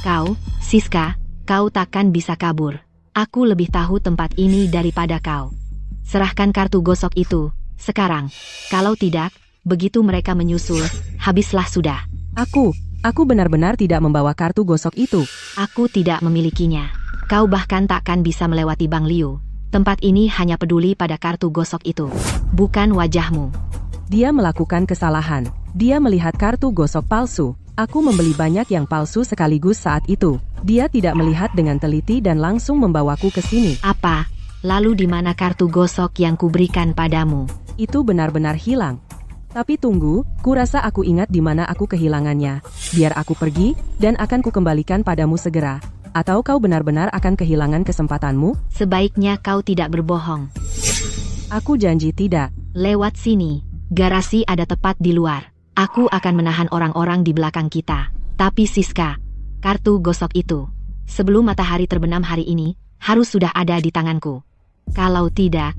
Kau, Siska, kau takkan bisa kabur. Aku lebih tahu tempat ini daripada kau. Serahkan kartu gosok itu, sekarang. Kalau tidak, begitu mereka menyusul, habislah sudah. Aku benar-benar tidak membawa kartu gosok itu. Aku tidak memilikinya. Kau bahkan takkan bisa melewati Bang Liu. Tempat ini hanya peduli pada kartu gosok itu, bukan wajahmu. Dia melakukan kesalahan. Dia melihat kartu gosok palsu. Aku membeli banyak yang palsu sekaligus saat itu. Dia tidak melihat dengan teliti dan langsung membawaku ke sini. Apa? Lalu di mana kartu gosok yang kuberikan padamu? Itu benar-benar hilang. Tapi tunggu, kurasa aku ingat di mana aku kehilangannya. Biar aku pergi, dan akan kukembalikan padamu segera. Atau kau benar-benar akan kehilangan kesempatanmu? Sebaiknya kau tidak berbohong. Aku janji tidak. Lewat sini. Garasi ada tepat di luar. Aku akan menahan orang-orang di belakang kita. Tapi Siska, kartu gosok itu, sebelum matahari terbenam hari ini, harus sudah ada di tanganku. Kalau tidak,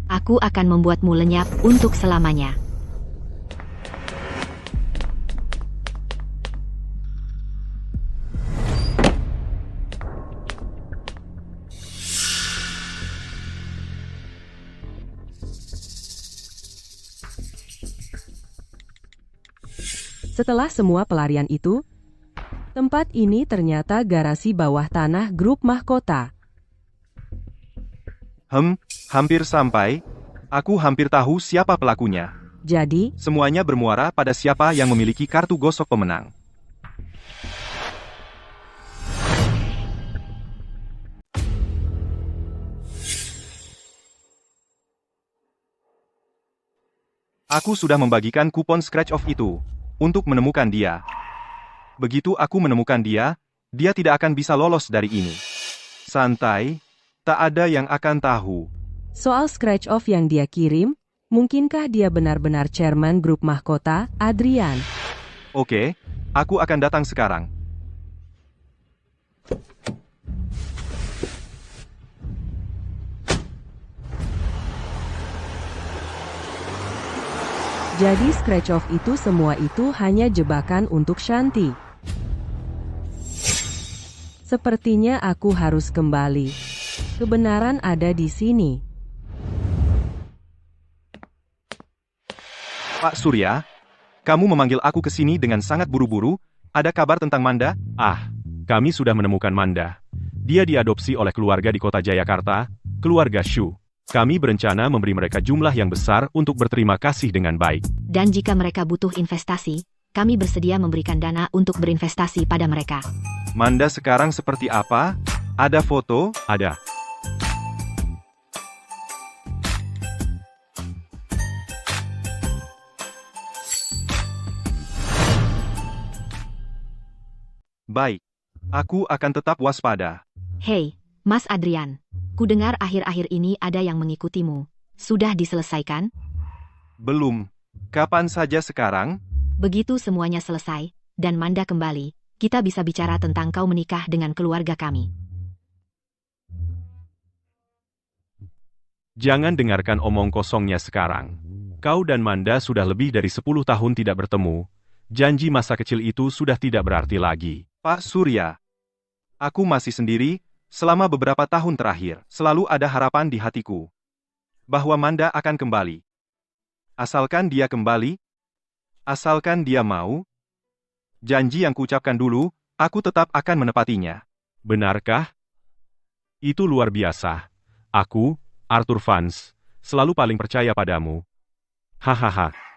aku akan membuatmu lenyap untuk selamanya. Setelah semua pelarian itu, tempat ini ternyata garasi bawah tanah grup mahkota. Hampir sampai. Aku hampir tahu siapa pelakunya. Jadi, Semuanya bermuara pada siapa yang memiliki kartu gosok pemenang. Aku sudah membagikan kupon scratch off itu untuk menemukan dia. Begitu aku menemukan dia, dia tidak akan bisa lolos dari ini. Santai, tak ada yang akan tahu. Soal scratch off yang dia kirim, mungkinkah dia benar-benar chairman grup mahkota, Adrian? Oke, aku akan datang sekarang. Jadi scratch off itu semua itu hanya jebakan untuk Shanti. Sepertinya aku harus kembali. Kebenaran ada di sini. Pak Surya, kamu memanggil aku ke sini dengan sangat buru-buru. Ada kabar tentang Manda? Ah, kami sudah menemukan Manda. Dia diadopsi oleh keluarga di kota Jayakarta, keluarga Shu. Kami berencana memberi mereka jumlah yang besar untuk berterima kasih dengan baik. Dan jika mereka butuh investasi, kami bersedia memberikan dana untuk berinvestasi pada mereka. Manda sekarang seperti apa? Ada foto? Ada. Baik. Aku akan tetap waspada. Hei, Mas Adrian. Kudengar akhir-akhir ini ada yang mengikutimu. Sudah diselesaikan? Belum. Kapan saja sekarang? Begitu semuanya selesai, dan Manda kembali, kita bisa bicara tentang kau menikah dengan keluarga kami. Jangan dengarkan omong kosongnya sekarang. Kau dan Manda sudah lebih dari 10 tahun tidak bertemu. Janji masa kecil itu sudah tidak berarti lagi. Pak Surya, aku masih sendiri. Selama beberapa tahun terakhir, selalu ada harapan di hatiku bahwa Manda akan kembali. Asalkan dia kembali, asalkan dia mau, janji yang kuucapkan dulu, aku tetap akan menepatinya. Benarkah? Itu luar biasa. Aku, Arthur Vance, selalu paling percaya padamu. Hahaha.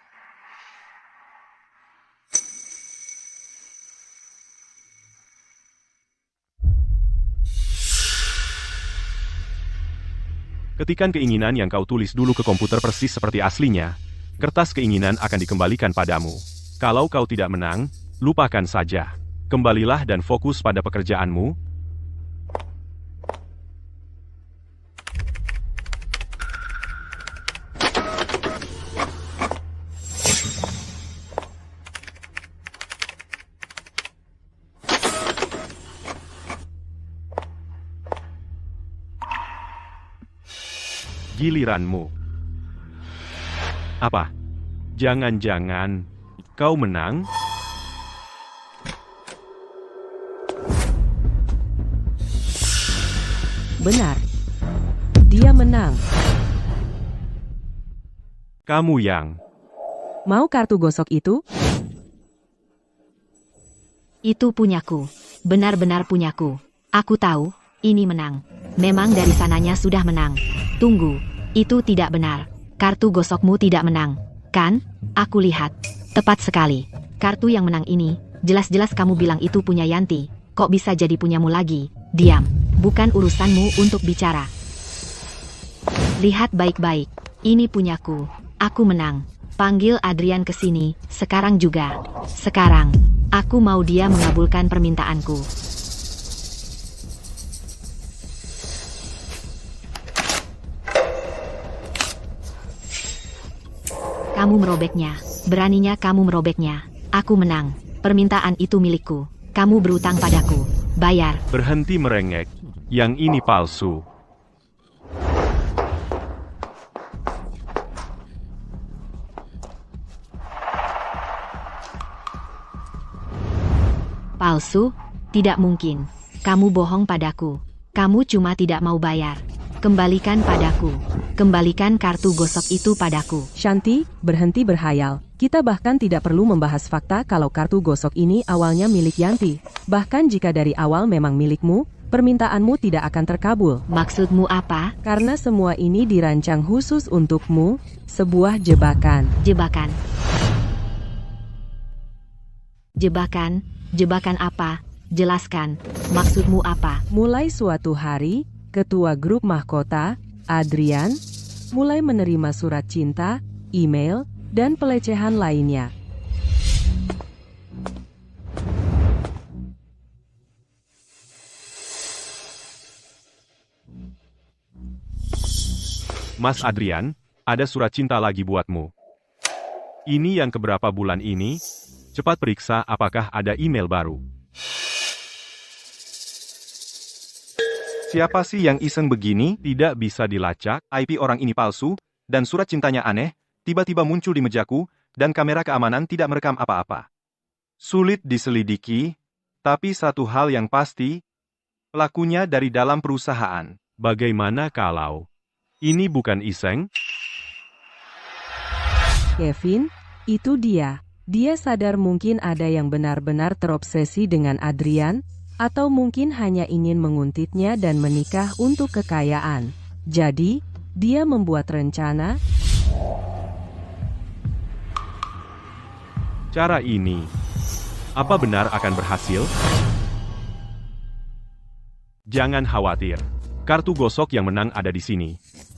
Ketikan keinginan yang kau tulis dulu ke komputer persis seperti aslinya. Kertas keinginan akan dikembalikan padamu. Kalau kau tidak menang, lupakan saja. Kembalilah dan fokus pada pekerjaanmu. Giliranmu. Apa? Jangan-jangan kau menang? Benar. Dia menang. Kamu yang Mau kartu gosok itu? Itu punyaku. Benar-benar punyaku. Aku tahu, ini menang. Memang dari sananya sudah menang. Tunggu, itu tidak benar. Kartu gosokmu tidak menang, kan? Aku lihat. Tepat sekali. Kartu yang menang ini, jelas-jelas kamu bilang itu punya Yanti. Kok bisa jadi punyamu lagi? Diam. Bukan urusanmu untuk bicara. Lihat baik-baik. Ini punyaku. Aku menang. Panggil Adrian ke sini, sekarang juga. Sekarang, aku mau dia mengabulkan permintaanku. Kamu merobeknya. Beraninya kamu merobeknya. Aku menang. Permintaan itu milikku. Kamu berutang padaku. Bayar. berhenti merengek. Yang ini palsu. Palsu? Tidak mungkin. Kamu bohong padaku. Kamu cuma tidak mau bayar. Kembalikan padaku. Kembalikan kartu gosok itu padaku. Shanti, berhenti berhayal. Kita bahkan tidak perlu membahas fakta kalau kartu gosok ini awalnya milik Yanti. Bahkan jika dari awal memang milikmu, permintaanmu tidak akan terkabul. Maksudmu apa? Karena semua ini dirancang khusus untukmu, sebuah jebakan. Jebakan. Jebakan? Jebakan apa? Jelaskan. Maksudmu apa? Mulai suatu hari, ketua grup mahkota, Adrian, mulai menerima surat cinta, email, dan pelecehan lainnya. Mas Adrian, ada surat cinta lagi buatmu. Ini yang keberapa bulan ini? Cepat periksa apakah ada email baru. Siapa sih yang iseng begini? Tidak bisa dilacak. IP orang ini palsu, dan surat cintanya aneh, tiba-tiba muncul di mejaku, dan kamera keamanan tidak merekam apa-apa. Sulit diselidiki, tapi satu hal yang pasti, pelakunya dari dalam perusahaan. Bagaimana kalau ini bukan iseng? Kevin, itu dia. Dia sadar mungkin ada yang benar-benar terobsesi dengan Adrian, atau mungkin hanya ingin menguntitnya dan menikah untuk kekayaan. Jadi, dia membuat rencana. Cara ini, apa benar akan berhasil? Jangan khawatir. Kartu gosok yang menang ada di sini.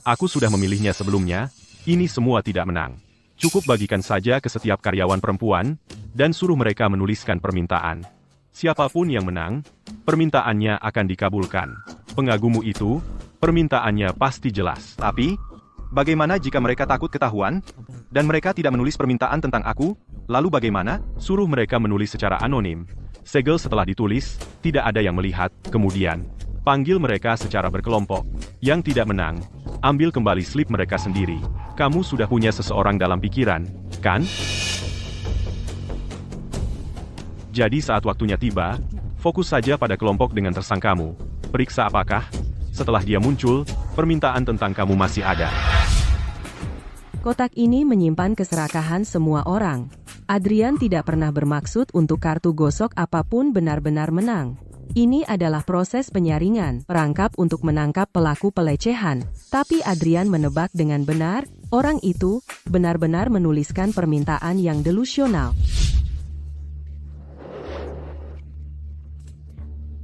Aku sudah memilihnya sebelumnya. Ini semua tidak menang. Cukup bagikan saja ke setiap karyawan perempuan, dan suruh mereka menuliskan permintaan. Siapapun yang menang, permintaannya akan dikabulkan. Pengagummu itu, permintaannya pasti jelas. Tapi, bagaimana jika mereka takut ketahuan, dan mereka tidak menulis permintaan tentang aku? Lalu bagaimana? Suruh mereka menulis secara anonim. Segel setelah ditulis, tidak ada yang melihat. Kemudian, panggil mereka secara berkelompok. Yang tidak menang, ambil kembali slip mereka sendiri. Kamu sudah punya seseorang dalam pikiran, kan? Jadi saat waktunya tiba, fokus saja pada kelompok dengan tersangkamu. Periksa apakah, setelah dia muncul, permintaan tentang kamu masih ada. Kotak ini menyimpan keserakahan semua orang. Adrian tidak pernah bermaksud untuk kartu gosok apapun benar-benar menang. Ini adalah proses penyaringan, perangkap untuk menangkap pelaku pelecehan. Tapi Adrian menebak dengan benar, orang itu benar-benar menuliskan permintaan yang delusional.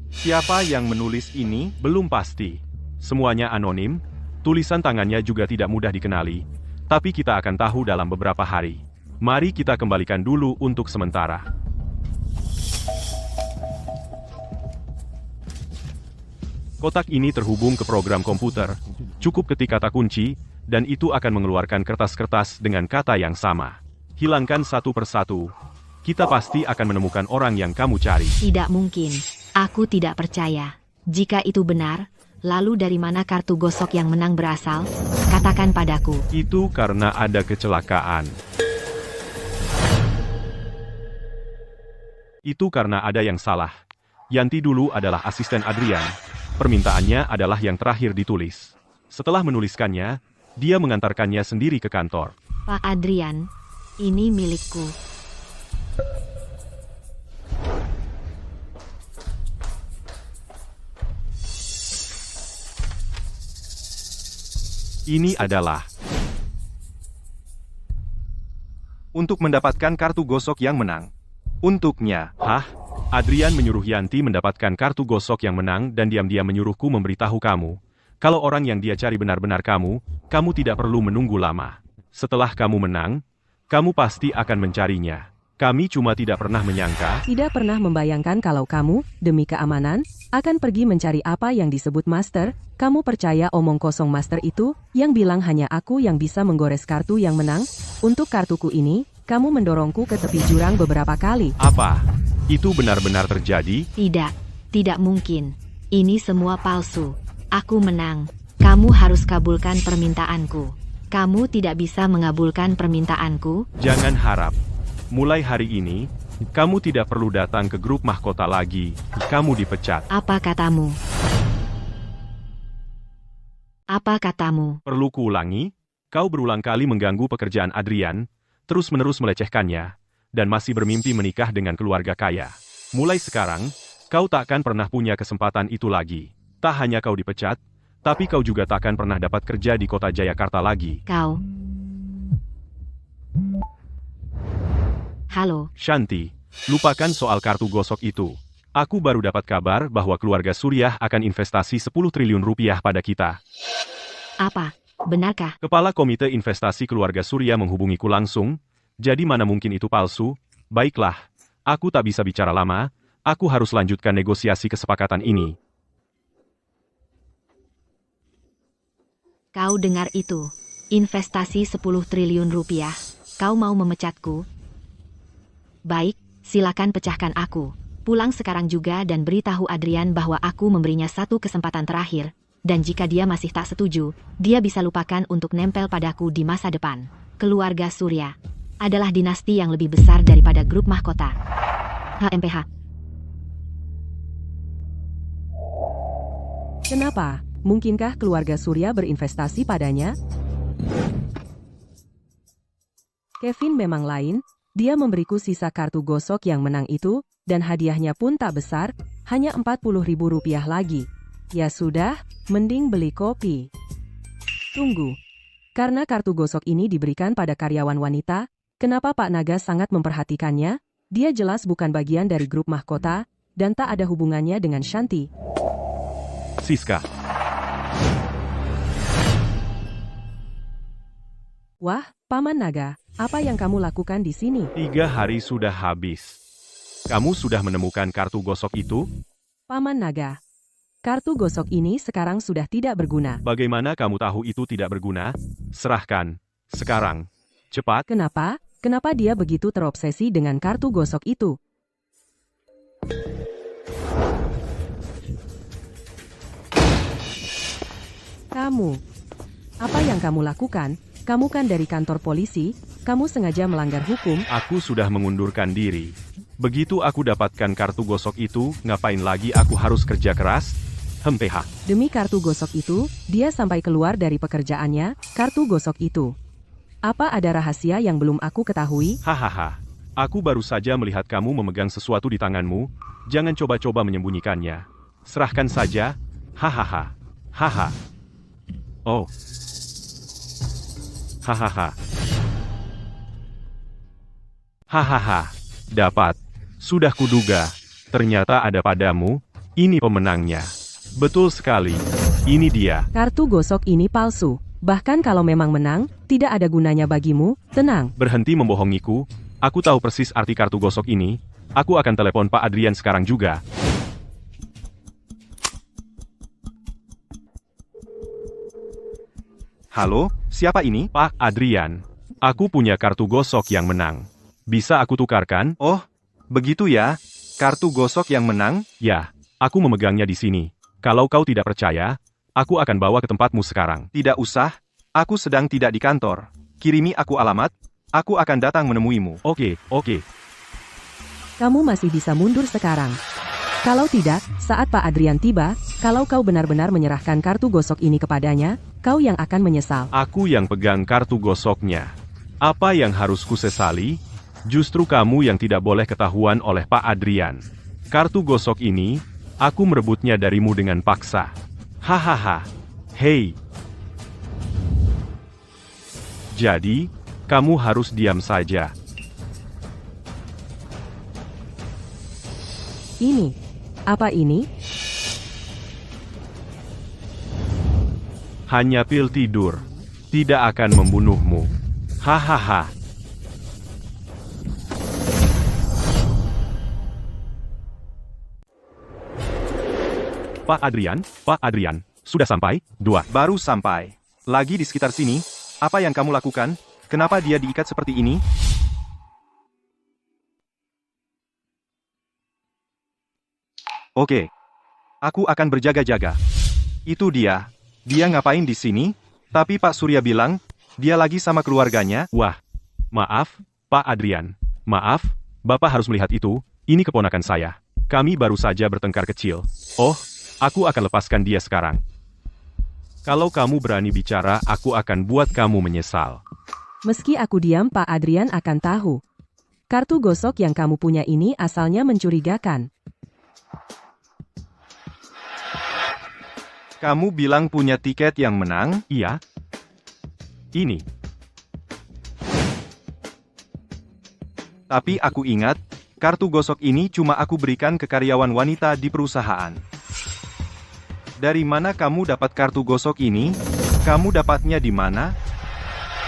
Siapa yang menulis ini? Belum pasti. Semuanya anonim, tulisan tangannya juga tidak mudah dikenali. Tapi kita akan tahu dalam beberapa hari. Mari kita kembalikan dulu untuk sementara. Kotak ini terhubung ke program komputer. Cukup ketik kata kunci, dan itu akan mengeluarkan kertas-kertas dengan kata yang sama. Hilangkan satu persatu. Kita pasti akan menemukan orang yang kamu cari. Tidak mungkin. Aku tidak percaya. Jika itu benar, lalu dari mana kartu gosok yang menang berasal? Katakan padaku. Itu karena ada kecelakaan. Itu karena ada yang salah. Yanti dulu adalah asisten Adrian. Permintaannya adalah yang terakhir ditulis. Setelah menuliskannya, dia mengantarkannya sendiri ke kantor. Pak Adrian, ini milikku. Ini adalah Untuk mendapatkan kartu gosok yang menang. Untuknya. Hah? Adrian menyuruh Yanti mendapatkan kartu gosok yang menang dan diam-diam menyuruhku memberitahu kamu. Kalau orang yang dia cari benar-benar kamu tidak perlu menunggu lama. Setelah kamu menang, kamu pasti akan mencarinya. Kami cuma tidak pernah menyangka. Tidak pernah membayangkan kalau kamu, demi keamanan, akan pergi mencari apa yang disebut master. Kamu percaya omong kosong master itu, yang bilang hanya aku yang bisa menggores kartu yang menang? Untuk kartuku ini, kamu mendorongku ke tepi jurang beberapa kali. Apa? Itu benar-benar terjadi? Tidak mungkin. Ini semua palsu. Aku menang. Kamu harus kabulkan permintaanku. Kamu tidak bisa mengabulkan permintaanku? Jangan harap. Mulai hari ini, kamu tidak perlu datang ke grup mahkota lagi. Kamu dipecat. Apa katamu? Apa katamu? Perlu kuulangi? Kau berulang kali mengganggu pekerjaan Adrian, terus-menerus melecehkannya, dan masih bermimpi menikah dengan keluarga kaya. Mulai sekarang, kau takkan pernah punya kesempatan itu lagi. Tak hanya kau dipecat, tapi kau juga takkan pernah dapat kerja di kota Jayakarta lagi. Kau. Halo. Shanti, lupakan soal kartu gosok itu. Aku baru dapat kabar bahwa keluarga Suryah akan investasi 10 triliun rupiah pada kita. Apa? Benarkah? Kepala Komite Investasi Keluarga Surya menghubungiku langsung, jadi mana mungkin itu palsu? Baiklah, aku tak bisa bicara lama, aku harus lanjutkan negosiasi kesepakatan ini. Kau dengar itu? Investasi 10 triliun rupiah. Kau mau memecatku? Baik, silakan pecahkan aku. Pulang sekarang juga dan beritahu Adrian bahwa aku memberinya satu kesempatan terakhir. Dan jika dia masih tak setuju, dia bisa lupakan untuk nempel padaku di masa depan. Keluarga Surya adalah dinasti yang lebih besar daripada grup mahkota. HMPH. Kenapa? Mungkinkah keluarga Surya berinvestasi padanya? Kevin memang lain, dia memberiku sisa kartu gosok yang menang itu, dan hadiahnya pun tak besar, hanya Rp40.000 lagi. Ya sudah, mending beli kopi. Tunggu. Karena kartu gosok ini diberikan pada karyawan wanita, kenapa Pak Naga sangat memperhatikannya? Dia jelas bukan bagian dari grup mahkota, dan tak ada hubungannya dengan Shanti. Siska. Wah, Paman Naga, apa yang kamu lakukan di sini? 3 hari sudah habis. Kamu sudah menemukan kartu gosok itu? Paman Naga, kartu gosok ini sekarang sudah tidak berguna. Bagaimana kamu tahu itu tidak berguna? Serahkan. Sekarang. Cepat. Kenapa? Kenapa dia begitu terobsesi dengan kartu gosok itu? Kamu, apa yang kamu lakukan? Kamu kan dari kantor polisi, kamu sengaja melanggar hukum. Aku sudah mengundurkan diri. Begitu aku dapatkan kartu gosok itu, ngapain lagi aku harus kerja keras? HMPH. Demi kartu gosok itu, dia sampai keluar dari pekerjaannya, kartu gosok itu. Apa ada rahasia yang belum aku ketahui? Hahaha. Aku baru saja melihat kamu memegang sesuatu di tanganmu. Jangan coba-coba menyembunyikannya. Serahkan saja. Hahaha. Haha. Oh. Hahaha. Hahaha. Dapat. Sudah kuduga. Ternyata ada padamu. Ini pemenangnya. Betul sekali. Ini dia. Kartu gosok ini palsu. Bahkan kalau memang menang, tidak ada gunanya bagimu. Tenang. Berhenti membohongiku. Aku tahu persis arti kartu gosok ini. Aku akan telepon Pak Adrian sekarang juga. Halo, siapa ini? Pak Adrian. Aku punya kartu gosok yang menang. Bisa aku tukarkan? Oh, begitu ya. Kartu gosok yang menang? Ya, aku memegangnya di sini. Kalau kau tidak percaya, aku akan bawa ke tempatmu sekarang. Tidak usah. Aku sedang tidak di kantor. Kirimi aku alamat. Aku akan datang menemuimu. Oke. Kamu masih bisa mundur sekarang. Kalau tidak, saat Pak Adrian tiba, kalau kau benar-benar menyerahkan kartu gosok ini kepadanya, kau yang akan menyesal. Aku yang pegang kartu gosoknya. Apa yang harus kusesali? Justru kamu yang tidak boleh ketahuan oleh Pak Adrian. Kartu gosok ini, aku merebutnya darimu dengan paksa. Hahaha. Hei. Jadi, kamu harus diam saja. Ini. Apa ini? Hanya pil tidur. Tidak akan membunuhmu. Hahaha. Pak Adrian, sudah sampai? 2. Baru sampai. Lagi di sekitar sini. Apa yang kamu lakukan? Kenapa dia diikat seperti ini? Oke. Aku akan berjaga-jaga. Itu dia. Dia ngapain di sini? Tapi Pak Surya bilang, dia lagi sama keluarganya. Wah. Maaf, Pak Adrian. Maaf, Bapak harus melihat itu. Ini keponakan saya. Kami baru saja bertengkar kecil. Oh, aku akan lepaskan dia sekarang. Kalau kamu berani bicara, aku akan buat kamu menyesal. Meski aku diam, Pak Adrian akan tahu. Kartu gosok yang kamu punya ini asalnya mencurigakan. Kamu bilang punya tiket yang menang? Iya. Ini. Tapi aku ingat, kartu gosok ini cuma aku berikan ke karyawan wanita di perusahaan. Dari mana kamu dapat kartu gosok ini? Kamu dapatnya di mana?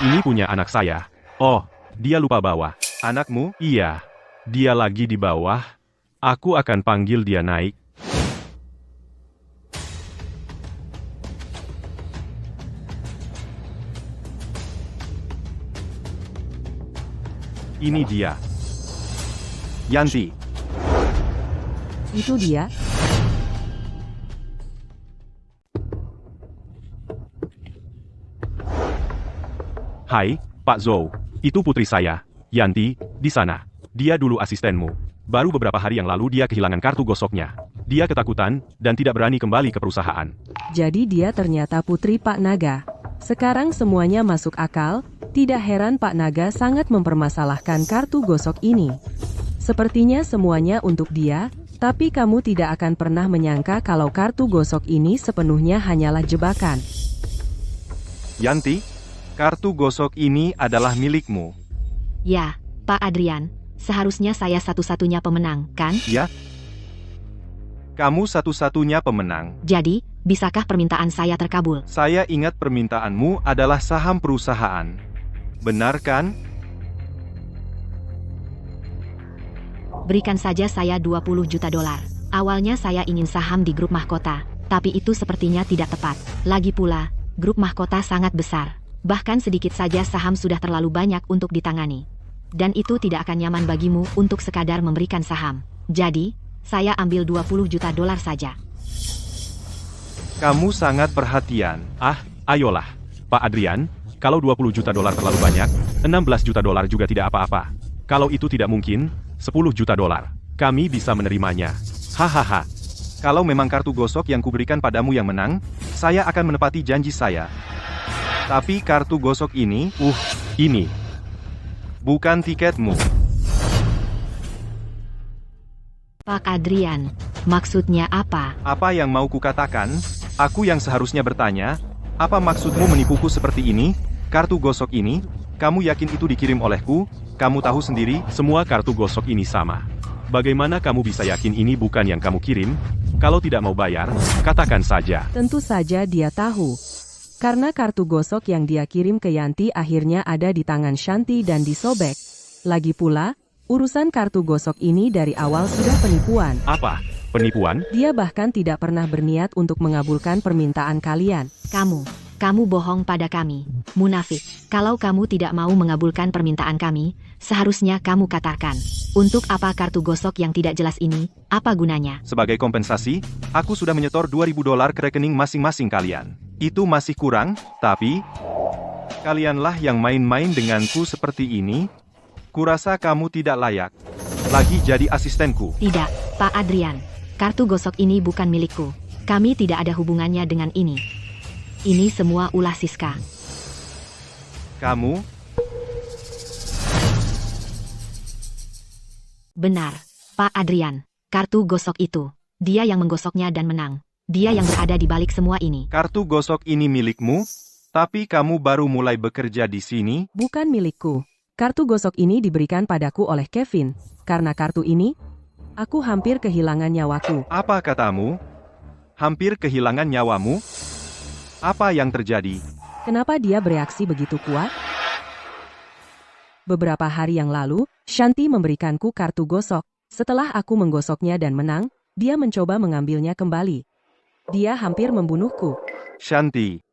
Ini punya anak saya. Oh, dia lupa bawa. Anakmu? Iya. Dia lagi di bawah. Aku akan panggil dia naik. Ini dia. Yanti, Itu dia. Hai, Pak Zhou. Itu putri saya, Yanti, di sana. Dia dulu asistenmu. Baru beberapa hari yang lalu dia kehilangan kartu gosoknya. Dia ketakutan, dan tidak berani kembali ke perusahaan. Jadi dia ternyata putri Pak Naga. Sekarang semuanya masuk akal, tidak heran Pak Naga sangat mempermasalahkan kartu gosok ini. Sepertinya semuanya untuk dia, tapi kamu tidak akan pernah menyangka kalau kartu gosok ini sepenuhnya hanyalah jebakan. Yanti, kartu gosok ini adalah milikmu. Ya, Pak Adrian, seharusnya saya satu-satunya pemenang, kan? Ya? Kamu satu-satunya pemenang. Jadi, bisakah permintaan saya terkabul? Saya ingat permintaanmu adalah saham perusahaan. Benar kan? Berikan saja saya 20 juta dolar. Awalnya saya ingin saham di grup mahkota, tapi itu sepertinya tidak tepat. Lagi pula, grup mahkota sangat besar. Bahkan sedikit saja saham sudah terlalu banyak untuk ditangani. Dan itu tidak akan nyaman bagimu untuk sekadar memberikan saham. Jadi, saya ambil 20 juta dolar saja. Kamu sangat perhatian. Ayolah. Pak Adrian, kalau 20 juta dolar terlalu banyak, 16 juta dolar juga tidak apa-apa. Kalau itu tidak mungkin, 10 juta dolar. Kami bisa menerimanya. Hahaha. Kalau memang kartu gosok yang kuberikan padamu yang menang, saya akan menepati janji saya. Tapi kartu gosok ini, Ini. bukan tiketmu. Pak Adrian, maksudnya apa? Apa yang mau kukatakan? Aku yang seharusnya bertanya, apa maksudmu menipuku seperti ini? Kartu gosok ini, kamu yakin itu dikirim olehku? Kamu tahu sendiri, Semua kartu gosok ini sama. Bagaimana kamu bisa yakin ini bukan yang kamu kirim? Kalau tidak mau bayar, katakan saja. Tentu saja dia tahu. Karena kartu gosok yang dia kirim ke Yanti akhirnya ada di tangan Shanti dan disobek. Lagi pula, urusan kartu gosok ini dari awal sudah penipuan. Apa? Penipuan? Dia bahkan tidak pernah berniat untuk mengabulkan permintaan kalian. Kamu bohong pada kami, munafik. Kalau kamu tidak mau mengabulkan permintaan kami, seharusnya kamu katakan, untuk apa kartu gosok yang tidak jelas ini, apa gunanya? sebagai kompensasi, aku sudah menyetor 2.000 dolar ke rekening masing-masing kalian. Itu masih kurang, tapi kalianlah yang main-main denganku seperti ini. Kurasa kamu tidak layak lagi jadi asistenku. Tidak, Pak Adrian. Kartu gosok ini bukan milikku. Kami tidak ada hubungannya dengan ini. Ini semua ulah Siska. Kamu, Benar, Pak Adrian. Kartu gosok itu. Dia yang menggosoknya dan menang. Dia yang berada di balik semua ini. kartu gosok ini milikmu, tapi kamu baru mulai bekerja di sini. Bukan milikku. Kartu gosok ini diberikan padaku oleh Kevin. Karena kartu ini, aku hampir kehilangan nyawaku. Apa katamu? Hampir kehilangan nyawamu? Apa yang terjadi? Kenapa dia bereaksi begitu kuat? Beberapa hari yang lalu, Shanti memberikanku kartu gosok. Setelah aku menggosoknya dan menang, dia mencoba mengambilnya kembali. Dia hampir membunuhku. Shanti.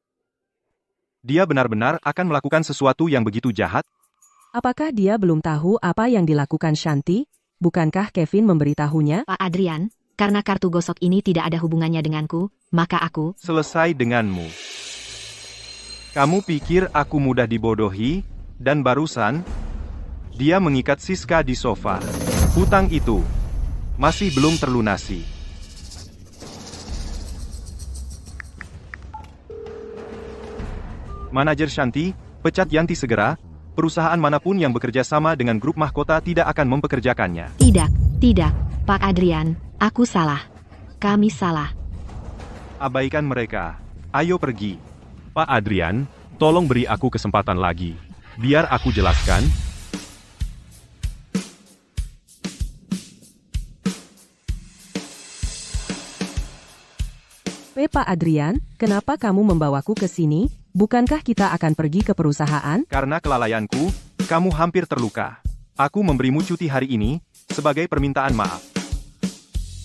Dia benar-benar akan melakukan sesuatu yang begitu jahat? Apakah dia belum tahu apa yang dilakukan Shanti? Bukankah Kevin memberitahunya? Pak Adrian, karena kartu gosok ini tidak ada hubungannya denganku, maka aku... Selesai denganmu. Kamu pikir aku mudah dibodohi, dan barusan, dia mengikat Siska di sofa. Hutang itu masih belum terlunasi. Manajer Shanti, pecat Yanti segera. Perusahaan manapun yang bekerja sama dengan grup mahkota tidak akan mempekerjakannya. Tidak, Pak Adrian, aku salah. Kami salah. Abaikan mereka. Ayo pergi. Pak Adrian, tolong beri aku kesempatan lagi. Biar aku jelaskan. Pak Adrian, kenapa kamu membawaku ke sini? Bukankah kita akan pergi ke perusahaan? Karena kelalaianku, kamu hampir terluka. Aku memberimu cuti hari ini, sebagai permintaan maaf.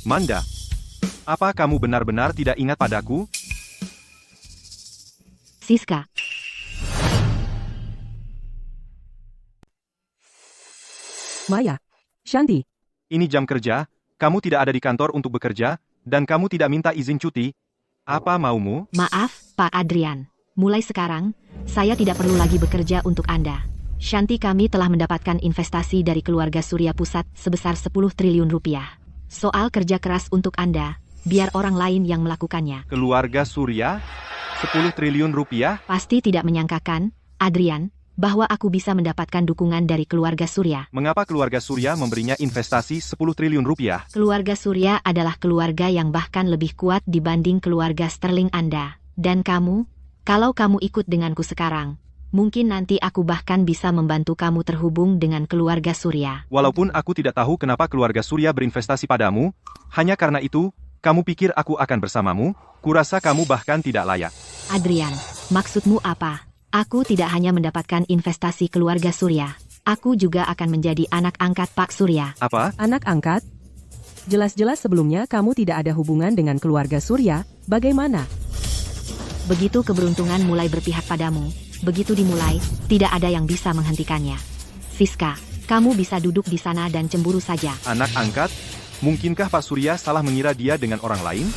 Manda, apa kamu benar-benar tidak ingat padaku? Siska. Maya. Shanti. Ini jam kerja, kamu tidak ada di kantor untuk bekerja, dan kamu tidak minta izin cuti. Apa maumu? Maaf, Pak Adrian. Mulai sekarang, saya tidak perlu lagi bekerja untuk Anda. Shanti, kami telah mendapatkan investasi dari keluarga Surya Pusat sebesar 10 triliun rupiah. Soal kerja keras untuk Anda, biar orang lain yang melakukannya. Keluarga Surya? 10 triliun rupiah? Pasti tidak menyangkakan, Adrian, bahwa aku bisa mendapatkan dukungan dari keluarga Surya. Mengapa keluarga Surya memberinya investasi 10 triliun rupiah? Keluarga Surya adalah keluarga yang bahkan lebih kuat dibanding keluarga Sterling Anda. Dan kamu, kalau kamu ikut denganku sekarang, mungkin nanti aku bahkan bisa membantu kamu terhubung dengan keluarga Surya. Walaupun aku tidak tahu kenapa keluarga Surya berinvestasi padamu, hanya karena itu, kamu pikir aku akan bersamamu? Kurasa kamu bahkan tidak layak. Adrian, maksudmu apa? Aku tidak hanya mendapatkan investasi keluarga Surya, aku juga akan menjadi anak angkat Pak Surya. Apa? Anak angkat? Jelas-jelas sebelumnya kamu tidak ada hubungan dengan keluarga Surya, bagaimana? Begitu keberuntungan mulai berpihak padamu, begitu dimulai, tidak ada yang bisa menghentikannya. Siska, kamu bisa duduk di sana dan cemburu saja. Anak angkat? Mungkinkah Pak Surya salah mengira dia dengan orang lain?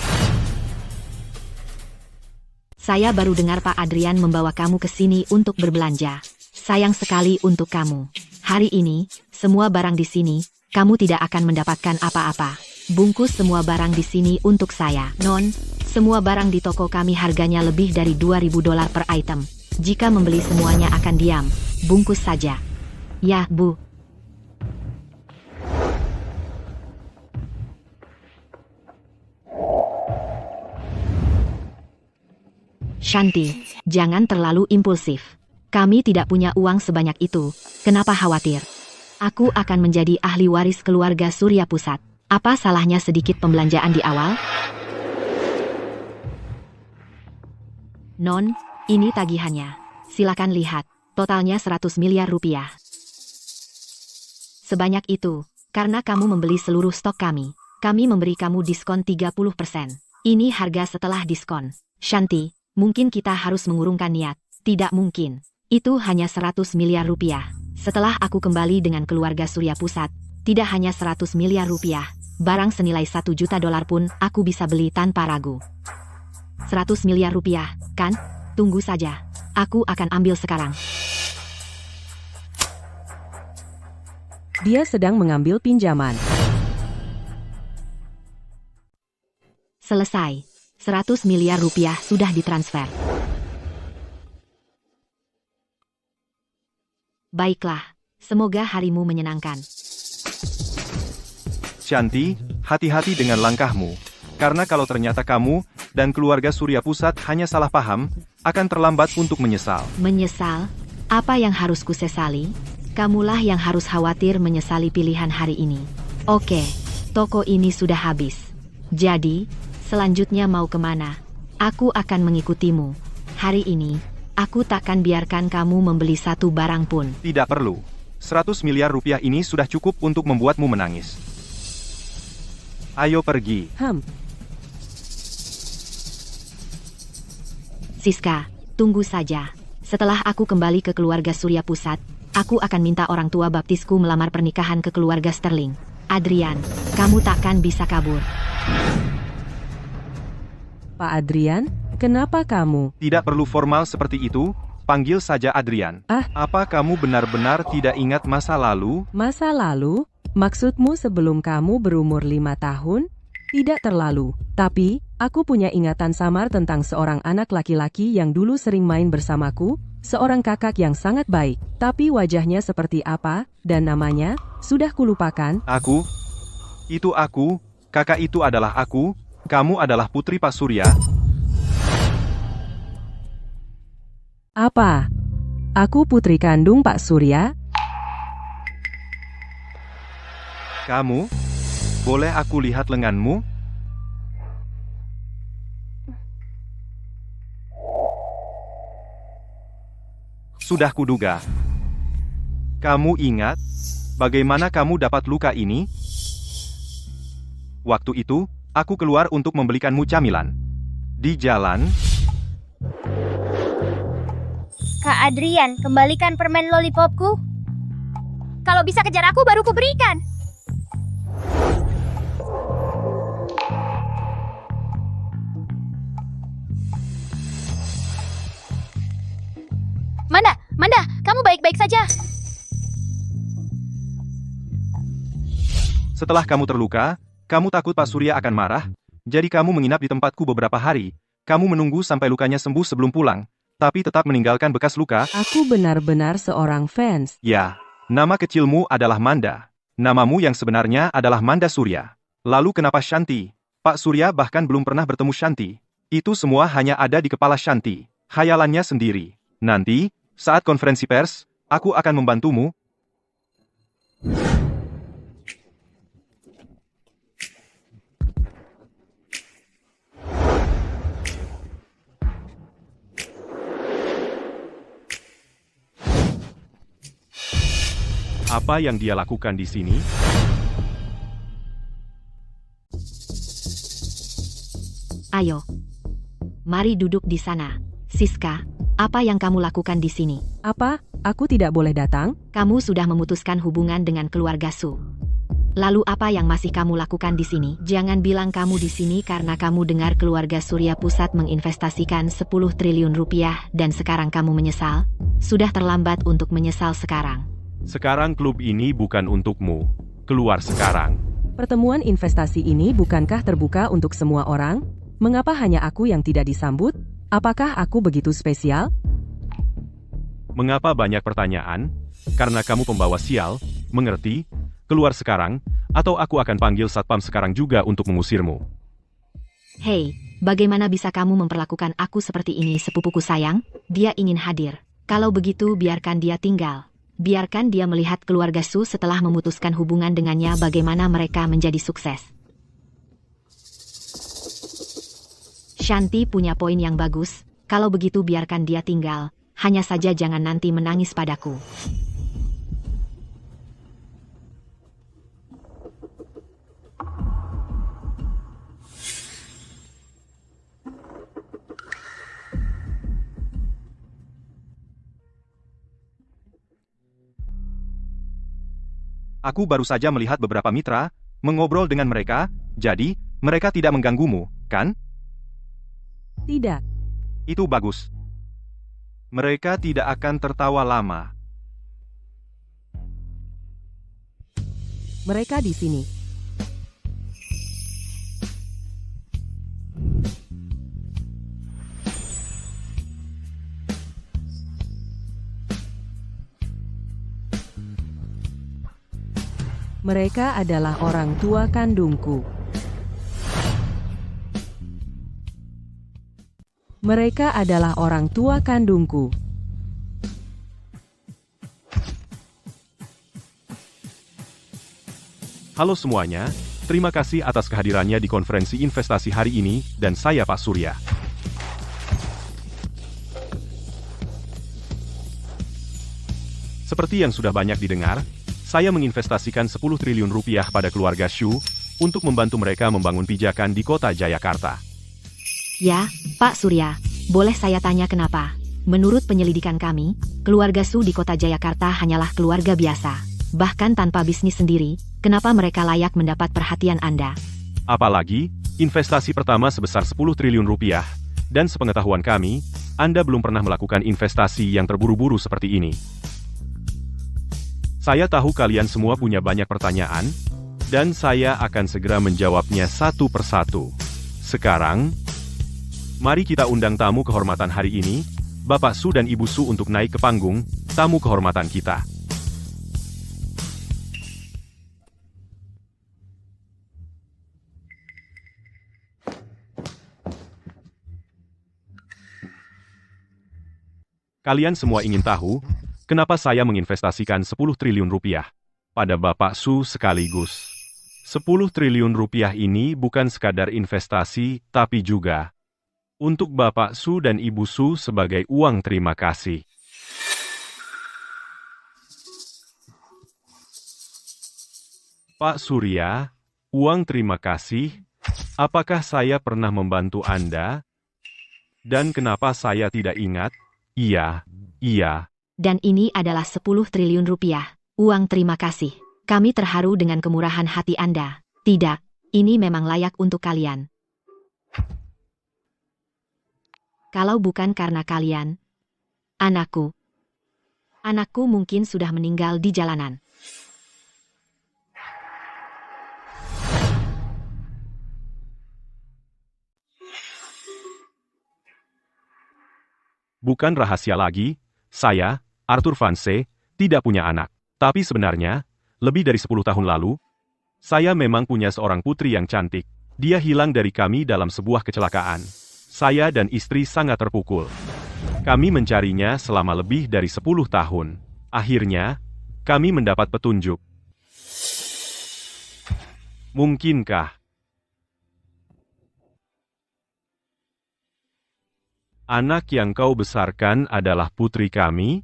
Saya baru dengar Pak Adrian membawa kamu ke sini untuk berbelanja. Sayang sekali untuk kamu. Hari ini, semua barang di sini, kamu tidak akan mendapatkan apa-apa. Bungkus semua barang di sini untuk saya. Non, semua barang di toko kami harganya lebih dari $2.000 per item. Jika membeli semuanya akan diam, bungkus saja. Ya, Bu. Shanti, jangan terlalu impulsif. Kami tidak punya uang sebanyak itu, kenapa khawatir? Aku akan menjadi ahli waris keluarga Surya Pusat. Apa salahnya sedikit pembelanjaan di awal? Non, ini tagihannya. Silakan lihat, totalnya 100 miliar rupiah. Sebanyak itu, karena kamu membeli seluruh stok kami memberi kamu diskon 30%. Ini harga setelah diskon. Shanti, mungkin kita harus mengurungkan niat. Tidak mungkin. Itu hanya 100 miliar rupiah. Setelah aku kembali dengan keluarga Surya Pusat, tidak hanya 100 miliar rupiah, barang senilai $1 juta pun aku bisa beli tanpa ragu. 100 miliar rupiah, kan? Tunggu saja. Aku akan ambil sekarang. Dia sedang mengambil pinjaman. Selesai. 100 miliar rupiah sudah ditransfer. Baiklah, semoga harimu menyenangkan. Shanti, hati-hati dengan langkahmu. Karena kalau ternyata kamu dan keluarga Surya Pusat hanya salah paham, akan terlambat untuk menyesal. Menyesal? Apa yang harus kusesali? Kamulah yang harus khawatir menyesali pilihan hari ini. Oke, toko ini sudah habis. Jadi, selanjutnya mau kemana? Aku akan mengikutimu. Hari ini, aku takkan biarkan kamu membeli satu barang pun. Tidak perlu. 100 miliar rupiah ini sudah cukup untuk membuatmu menangis. Ayo pergi. Siska, tunggu saja. Setelah aku kembali ke keluarga Surya Pusat, aku akan minta orang tua baptisku melamar pernikahan ke keluarga Sterling. Adrian, kamu takkan bisa kabur. Pak Adrian, kenapa kamu? Tidak perlu formal seperti itu, panggil saja Adrian. Apa kamu benar-benar tidak ingat masa lalu? Masa lalu? Maksudmu sebelum kamu berumur 5 tahun? Tidak terlalu, tapi aku punya ingatan samar tentang seorang anak laki-laki yang dulu sering main bersamaku, seorang kakak yang sangat baik, tapi wajahnya seperti apa, dan namanya, sudah kulupakan. Aku? Itu aku, kakak itu adalah aku, kamu adalah putri Pak Surya. Apa? Aku putri kandung Pak Surya? Kamu? Boleh aku lihat lenganmu? Sudah kuduga. Kamu ingat bagaimana kamu dapat luka ini? Waktu itu, aku keluar untuk membelikanmu camilan. Di jalan, Kak Adrian, kembalikan permen lollipopku. Kalau bisa kejar aku baru kuberikan. Manda, kamu baik-baik saja. Setelah kamu terluka, kamu takut Pak Surya akan marah, jadi kamu menginap di tempatku beberapa hari. Kamu menunggu sampai lukanya sembuh sebelum pulang, tapi tetap meninggalkan bekas luka. Aku benar-benar seorang fans. Ya, nama kecilmu adalah Manda. Namamu yang sebenarnya adalah Manda Surya. Lalu kenapa Shanti? Pak Surya bahkan belum pernah bertemu Shanti. Itu semua hanya ada di kepala Shanti. Khayalannya sendiri. Nanti, saat konferensi pers, aku akan membantumu. Apa yang dia lakukan di sini? Ayo. Mari duduk di sana. Siska, apa yang kamu lakukan di sini? Apa? Aku tidak boleh datang? Kamu sudah memutuskan hubungan dengan keluarga Su. Lalu apa yang masih kamu lakukan di sini? Jangan bilang kamu di sini karena kamu dengar keluarga Surya Pusat menginvestasikan 10 triliun rupiah dan sekarang kamu menyesal? Sudah terlambat untuk menyesal sekarang. Sekarang klub ini bukan untukmu. Keluar sekarang. Pertemuan investasi ini bukankah terbuka untuk semua orang? Mengapa hanya aku yang tidak disambut? Apakah aku begitu spesial? Mengapa banyak pertanyaan? Karena kamu pembawa sial, mengerti? Keluar sekarang, atau aku akan panggil satpam sekarang juga untuk mengusirmu. Hei, bagaimana bisa kamu memperlakukan aku seperti ini sepupuku sayang? Dia ingin hadir. Kalau begitu biarkan dia tinggal. Biarkan dia melihat keluarga Su setelah memutuskan hubungan dengannya bagaimana mereka menjadi sukses. Shanti punya poin yang bagus, kalau begitu biarkan dia tinggal, hanya saja jangan nanti menangis padaku. Aku baru saja melihat beberapa mitra, mengobrol dengan mereka, jadi, mereka tidak mengganggumu, kan? Tidak. Itu bagus. Mereka tidak akan tertawa lama. Mereka di sini. Mereka adalah orang tua kandungku. Mereka adalah orang tua kandungku. Halo semuanya, terima kasih atas kehadirannya di konferensi investasi hari ini, dan saya Pak Surya. Seperti yang sudah banyak didengar, saya menginvestasikan 10 triliun rupiah pada keluarga Shu untuk membantu mereka membangun pijakan di kota Jayakarta. Ya, Pak Surya, boleh saya tanya kenapa? Menurut penyelidikan kami, keluarga Su di kota Jayakarta hanyalah keluarga biasa. Bahkan tanpa bisnis sendiri, kenapa mereka layak mendapat perhatian Anda? Apalagi, investasi pertama sebesar 10 triliun rupiah, dan sepengetahuan kami, Anda belum pernah melakukan investasi yang terburu-buru seperti ini. Saya tahu kalian semua punya banyak pertanyaan, dan saya akan segera menjawabnya satu persatu. Sekarang, mari kita undang tamu kehormatan hari ini, Bapak Su dan Ibu Su untuk naik ke panggung, tamu kehormatan kita. Kalian semua ingin tahu, kenapa saya menginvestasikan 10 triliun rupiah pada Bapak Su sekaligus. 10 triliun rupiah ini bukan sekadar investasi, tapi juga untuk Bapak Su dan Ibu Su sebagai uang terima kasih. Pak Surya, uang terima kasih, apakah saya pernah membantu Anda? Dan kenapa saya tidak ingat? Iya. Dan ini adalah 10 triliun rupiah. Uang terima kasih. Kami terharu dengan kemurahan hati Anda. Tidak, ini memang layak untuk kalian. Kalau bukan karena kalian, anakku mungkin sudah meninggal di jalanan. Bukan rahasia lagi, saya, Arthur Vance, tidak punya anak. Tapi sebenarnya, lebih dari 10 tahun lalu, saya memang punya seorang putri yang cantik. Dia hilang dari kami dalam sebuah kecelakaan. Saya dan istri sangat terpukul. Kami mencarinya selama lebih dari 10 tahun. Akhirnya, kami mendapat petunjuk. Mungkinkah anak yang kau besarkan adalah putri kami?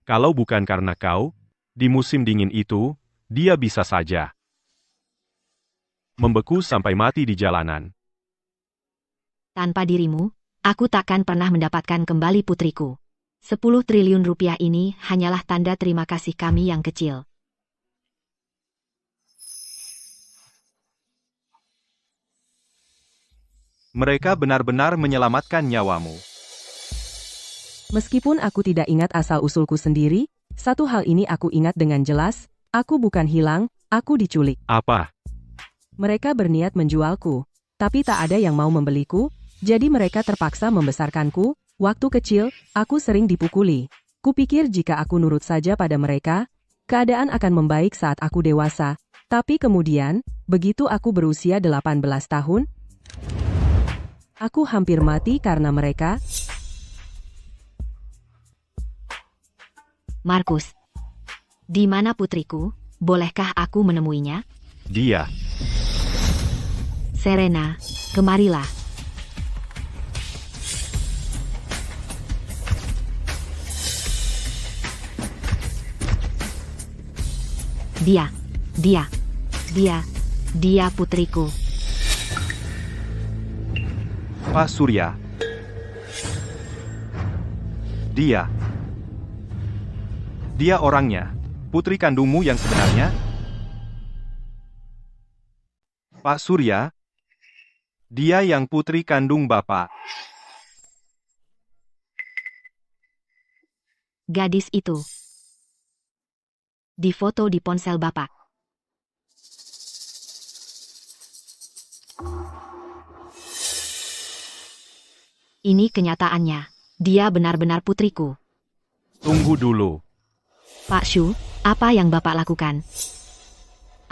Kalau bukan karena kau, di musim dingin itu, dia bisa saja membeku sampai mati di jalanan. Tanpa dirimu, aku takkan pernah mendapatkan kembali putriku. 10 triliun rupiah ini hanyalah tanda terima kasih kami yang kecil. Mereka benar-benar menyelamatkan nyawamu. Meskipun aku tidak ingat asal-usulku sendiri, satu hal ini aku ingat dengan jelas, aku bukan hilang, aku diculik. Apa? Mereka berniat menjualku, tapi tak ada yang mau membeliku, jadi mereka terpaksa membesarkanku. Waktu kecil, aku sering dipukuli. Kupikir jika aku nurut saja pada mereka, keadaan akan membaik saat aku dewasa. Tapi kemudian, begitu aku berusia 18 tahun, aku hampir mati karena mereka. Markus, di mana putriku? Bolehkah aku menemuinya? Dia. Serena, kemarilah. Dia putriku. Pak Surya. Dia orangnya, putri kandungmu yang sebenarnya? Pak Surya, dia yang putri kandung Bapak. Gadis itu difoto di ponsel Bapak. Ini kenyataannya. Dia benar-benar putriku. Tunggu dulu. Pak Shu, apa yang Bapak lakukan?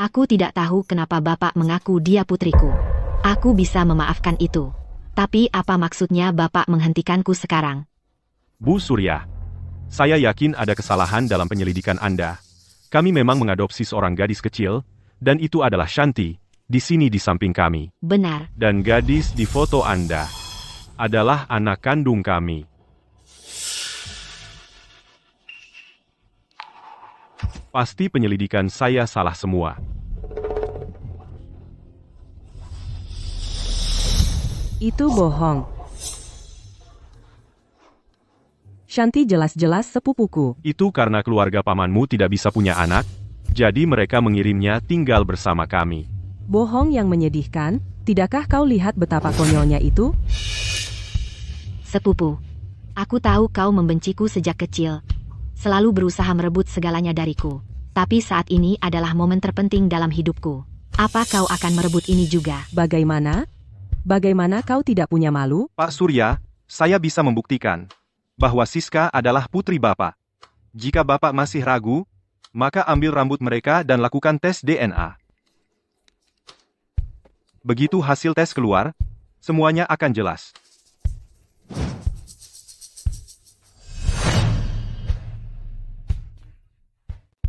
Aku tidak tahu kenapa Bapak mengaku dia putriku. Aku bisa memaafkan itu. Tapi apa maksudnya Bapak menghentikanku sekarang? Bu Surya, saya yakin ada kesalahan dalam penyelidikan Anda. Kami memang mengadopsi seorang gadis kecil, dan itu adalah Shanti, di sini di samping kami. Benar. Dan gadis di foto Anda adalah anak kandung kami. Pasti penyelidikan saya salah semua. Itu bohong. Shanti jelas-jelas sepupuku. Itu karena keluarga pamanmu tidak bisa punya anak, jadi mereka mengirimnya tinggal bersama kami. Bohong yang menyedihkan, tidakkah kau lihat betapa konyolnya itu? Sepupu, aku tahu kau membenciku sejak kecil. Selalu berusaha merebut segalanya dariku. Tapi saat ini adalah momen terpenting dalam hidupku. Apa kau akan merebut ini juga? Bagaimana? Bagaimana kau tidak punya malu? Pak Surya, saya bisa membuktikan bahwa Siska adalah putri Bapak. Jika Bapak masih ragu, maka ambil rambut mereka dan lakukan tes DNA. Begitu hasil tes keluar, semuanya akan jelas.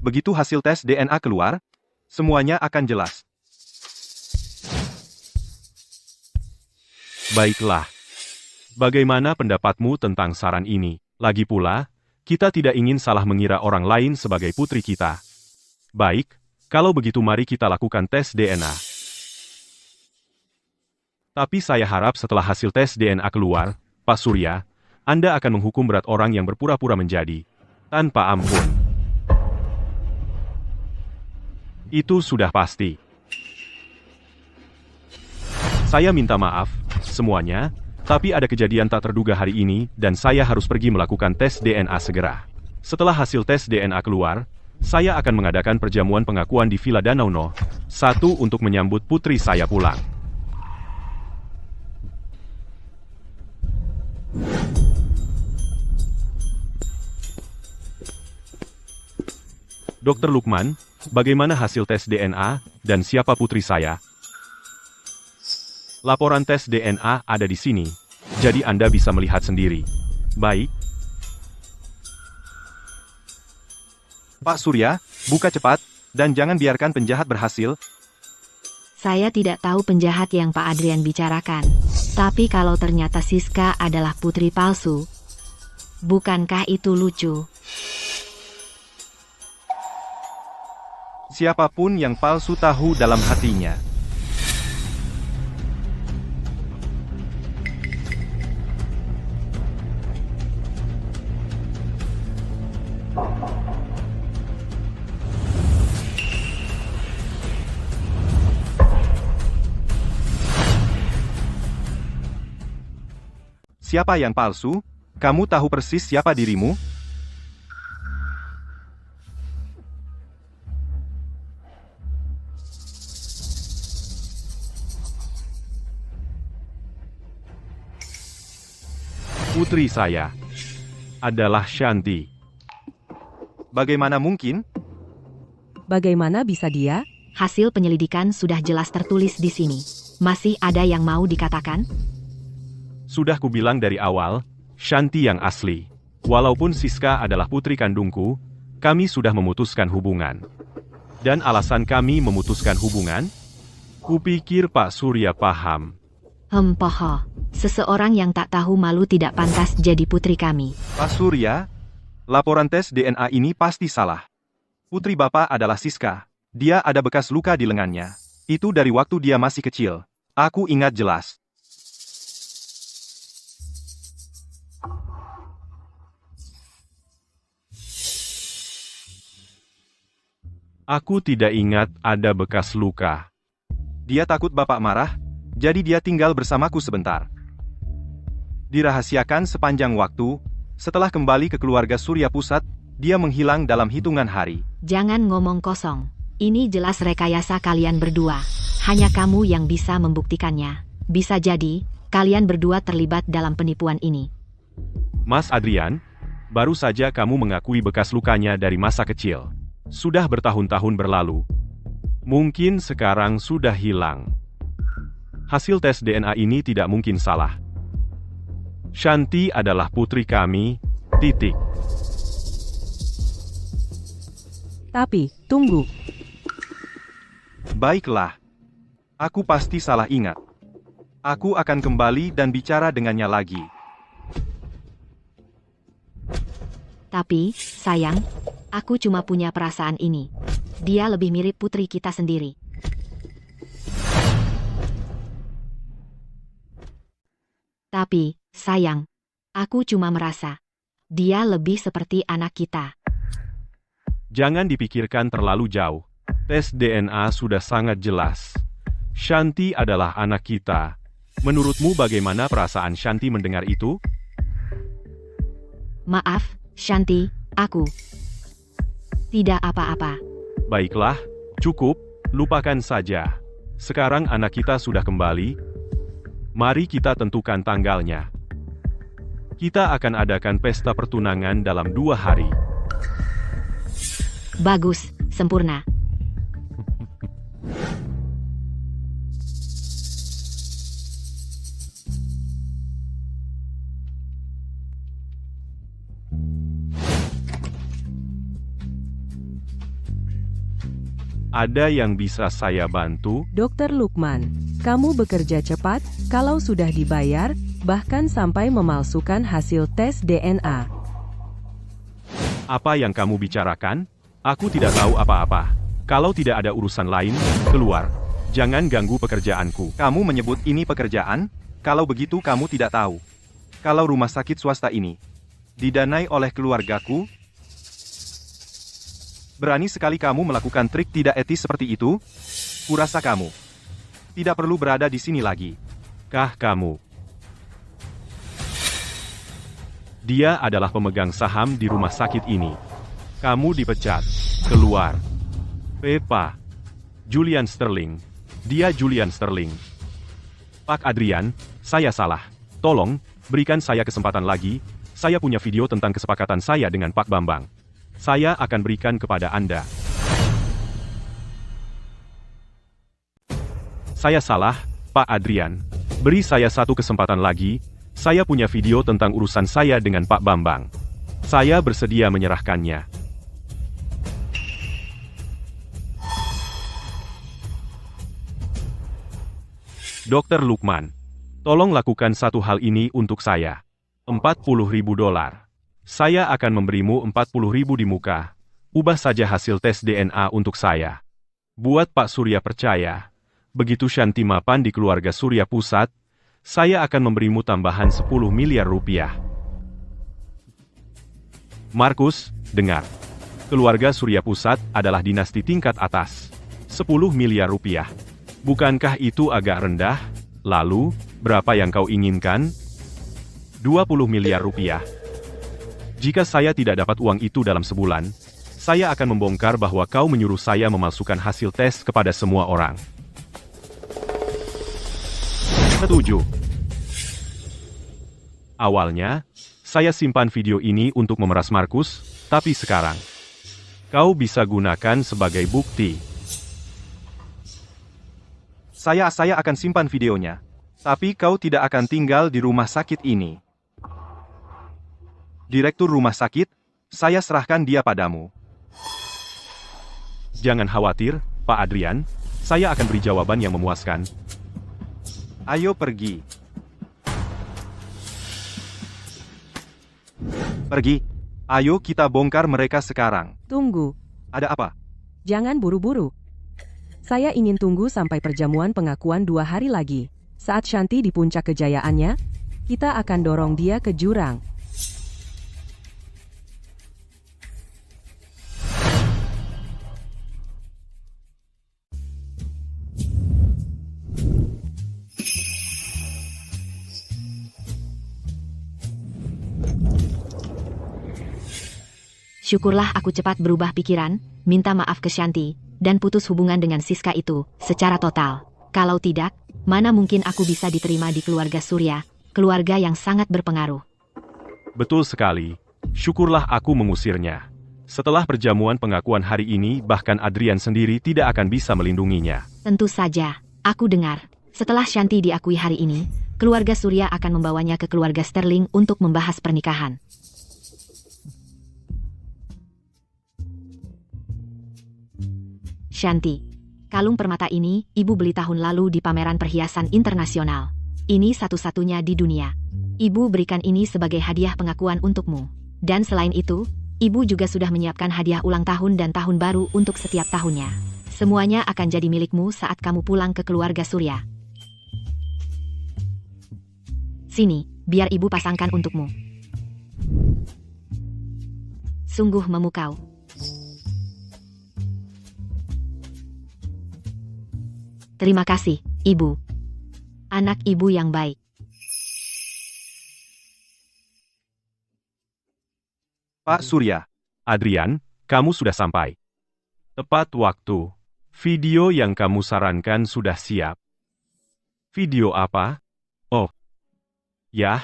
Begitu hasil tes DNA keluar, semuanya akan jelas. Baiklah. Bagaimana pendapatmu tentang saran ini? Lagi pula, kita tidak ingin salah mengira orang lain sebagai putri kita. Baik, kalau begitu mari kita lakukan tes DNA. Tapi saya harap setelah hasil tes DNA keluar, Pak Surya, Anda akan menghukum berat orang yang berpura-pura menjadi tanpa ampun. Itu sudah pasti. Saya minta maaf, semuanya, tapi ada kejadian tak terduga hari ini dan saya harus pergi melakukan tes DNA segera. Setelah hasil tes DNA keluar, saya akan mengadakan perjamuan pengakuan di Villa Danau No 1 untuk menyambut putri saya pulang. Dr. Lukman, bagaimana hasil tes DNA dan siapa putri saya? Laporan tes DNA ada di sini, jadi Anda bisa melihat sendiri. Baik. Pak Surya, buka cepat, dan jangan biarkan penjahat berhasil. Saya tidak tahu penjahat yang Pak Adrian bicarakan. Tapi kalau ternyata Siska adalah putri palsu, bukankah itu lucu? Siapapun yang palsu tahu dalam hatinya. Siapa yang palsu? Kamu tahu persis siapa dirimu? Putri saya adalah Shanti. Bagaimana mungkin? Bagaimana bisa dia? Hasil penyelidikan sudah jelas tertulis di sini. Masih ada yang mau dikatakan? Sudah kubilang dari awal, Shanti yang asli. Walaupun Siska adalah putri kandungku, kami sudah memutuskan hubungan. Dan alasan kami memutuskan hubungan? Kupikir Pak Surya paham. Poho. Seseorang yang tak tahu malu tidak pantas jadi putri kami. Pak Surya, laporan tes DNA ini pasti salah. Putri Bapak adalah Siska. Dia ada bekas luka di lengannya. Itu dari waktu dia masih kecil. Aku ingat jelas. Aku tidak ingat ada bekas luka. Dia takut Bapak marah, jadi dia tinggal bersamaku sebentar. Dirahasiakan sepanjang waktu, setelah kembali ke keluarga Surya Pusat, dia menghilang dalam hitungan hari. Jangan ngomong kosong. Ini jelas rekayasa kalian berdua. Hanya kamu yang bisa membuktikannya. Bisa jadi, kalian berdua terlibat dalam penipuan ini. Mas Adrian, baru saja kamu mengakui bekas lukanya dari masa kecil. Sudah bertahun-tahun berlalu. Mungkin sekarang sudah hilang. Hasil tes DNA ini tidak mungkin salah. Shanti adalah putri kami, titik. Tapi, tunggu. Baiklah. Aku pasti salah ingat. Aku akan kembali dan bicara dengannya lagi. Tapi, sayang, aku cuma punya perasaan ini. Dia lebih mirip putri kita sendiri. Tapi, sayang, aku cuma merasa dia lebih seperti anak kita. Jangan dipikirkan terlalu jauh. Tes DNA sudah sangat jelas. Shanti adalah anak kita. Menurutmu bagaimana perasaan Shanti mendengar itu? Maaf, Shanti, aku tidak apa-apa. Baiklah, cukup, lupakan saja. Sekarang anak kita sudah kembali. Mari kita tentukan tanggalnya. Kita akan adakan pesta pertunangan dalam 2 hari. Bagus, sempurna. Ada yang bisa saya bantu? Dr. Lukman, kamu bekerja cepat, kalau sudah dibayar, bahkan sampai memalsukan hasil tes DNA. Apa yang kamu bicarakan? Aku tidak tahu apa-apa. Kalau tidak ada urusan lain, keluar. Jangan ganggu pekerjaanku. Kamu menyebut ini pekerjaan? Kalau begitu kamu tidak tahu. Kalau rumah sakit swasta ini didanai oleh keluargaku, Berani sekali kamu melakukan trik tidak etis seperti itu? Kurasa kamu tidak perlu berada di sini lagi. Kah kamu? Dia adalah pemegang saham di rumah sakit ini. Kamu dipecat. Keluar. Pepa. Julian Sterling. Dia Julian Sterling. Pak Adrian, saya salah. Tolong, berikan saya kesempatan lagi. Saya punya video tentang kesepakatan saya dengan Pak Bambang. Saya akan berikan kepada Anda. Saya salah, Pak Adrian. Beri saya satu kesempatan lagi. Saya punya video tentang urusan saya dengan Pak Bambang. Saya bersedia menyerahkannya. Dokter Lukman, tolong lakukan satu hal ini untuk saya. $40.000. Saya akan memberimu 40.000 di muka. Ubah saja hasil tes DNA untuk saya. Buat Pak Surya percaya. Begitu Shanti mapan di keluarga Surya Pusat, saya akan memberimu tambahan 10 miliar rupiah. Markus, dengar. Keluarga Surya Pusat adalah dinasti tingkat atas. 10 miliar rupiah. Bukankah itu agak rendah? Lalu, berapa yang kau inginkan? 20 miliar rupiah. Jika saya tidak dapat uang itu dalam sebulan, saya akan membongkar bahwa kau menyuruh saya memalsukan hasil tes kepada semua orang. Setuju. Awalnya, saya simpan video ini untuk memeras Markus, tapi sekarang, kau bisa gunakan sebagai bukti. Saya akan simpan videonya. Tapi kau tidak akan tinggal di rumah sakit ini. Direktur rumah sakit, saya serahkan dia padamu. Jangan khawatir, Pak Adrian, saya akan beri jawaban yang memuaskan. Ayo pergi. Pergi. Ayo kita bongkar mereka sekarang. Tunggu. Ada apa? Jangan buru-buru. Saya ingin tunggu sampai perjamuan pengakuan 2 hari lagi. Saat Shanti di puncak kejayaannya, kita akan dorong dia ke jurang. Syukurlah aku cepat berubah pikiran, minta maaf ke Shanti, dan putus hubungan dengan Siska itu, secara total. Kalau tidak, mana mungkin aku bisa diterima di keluarga Surya, keluarga yang sangat berpengaruh. Betul sekali. Syukurlah aku mengusirnya. Setelah perjamuan pengakuan hari ini, bahkan Adrian sendiri tidak akan bisa melindunginya. Tentu saja, aku dengar. Setelah Shanti diakui hari ini, keluarga Surya akan membawanya ke keluarga Sterling untuk membahas pernikahan. Shanti, kalung permata ini ibu beli tahun lalu di pameran perhiasan internasional. Ini satu-satunya di dunia. Ibu berikan ini sebagai hadiah pengakuan untukmu. Dan selain itu, ibu juga sudah menyiapkan hadiah ulang tahun dan tahun baru untuk setiap tahunnya. Semuanya akan jadi milikmu saat kamu pulang ke keluarga Surya. Sini, biar ibu pasangkan untukmu. Sungguh memukau. Terima kasih, Ibu. Anak ibu yang baik. Pak Surya. Adrian, kamu sudah sampai. Tepat waktu. Video yang kamu sarankan sudah siap. Video apa? Oh. Yah,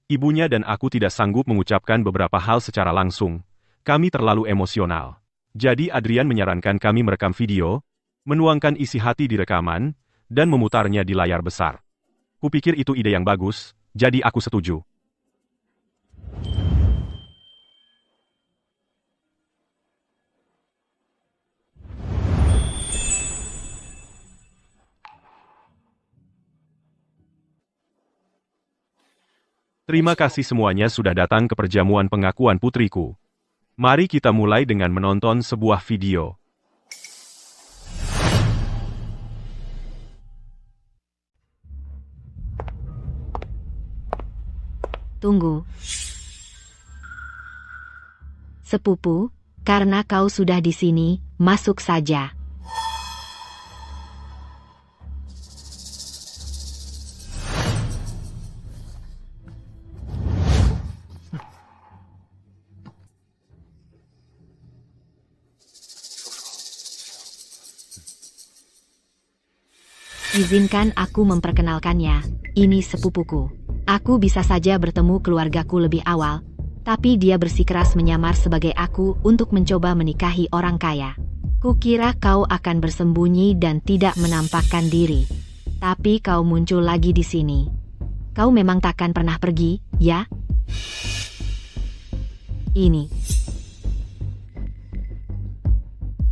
ibunya dan aku tidak sanggup mengucapkan beberapa hal secara langsung. Kami terlalu emosional. Jadi Adrian menyarankan kami merekam video, menuangkan isi hati di rekaman, dan memutarnya di layar besar. Kupikir itu ide yang bagus, jadi aku setuju. Terima kasih semuanya sudah datang ke perjamuan pengakuan putriku. Mari kita mulai dengan menonton sebuah video. Tunggu. Sepupu, Karena kau sudah di sini, masuk saja. Izinkan aku memperkenalkannya, ini sepupuku. Aku bisa saja bertemu keluargaku lebih awal, tapi dia bersikeras menyamar sebagai aku untuk mencoba menikahi orang kaya. Kukira kau akan bersembunyi dan tidak menampakkan diri. Tapi kau muncul lagi di sini. Kau memang takkan pernah pergi, ya? Ini.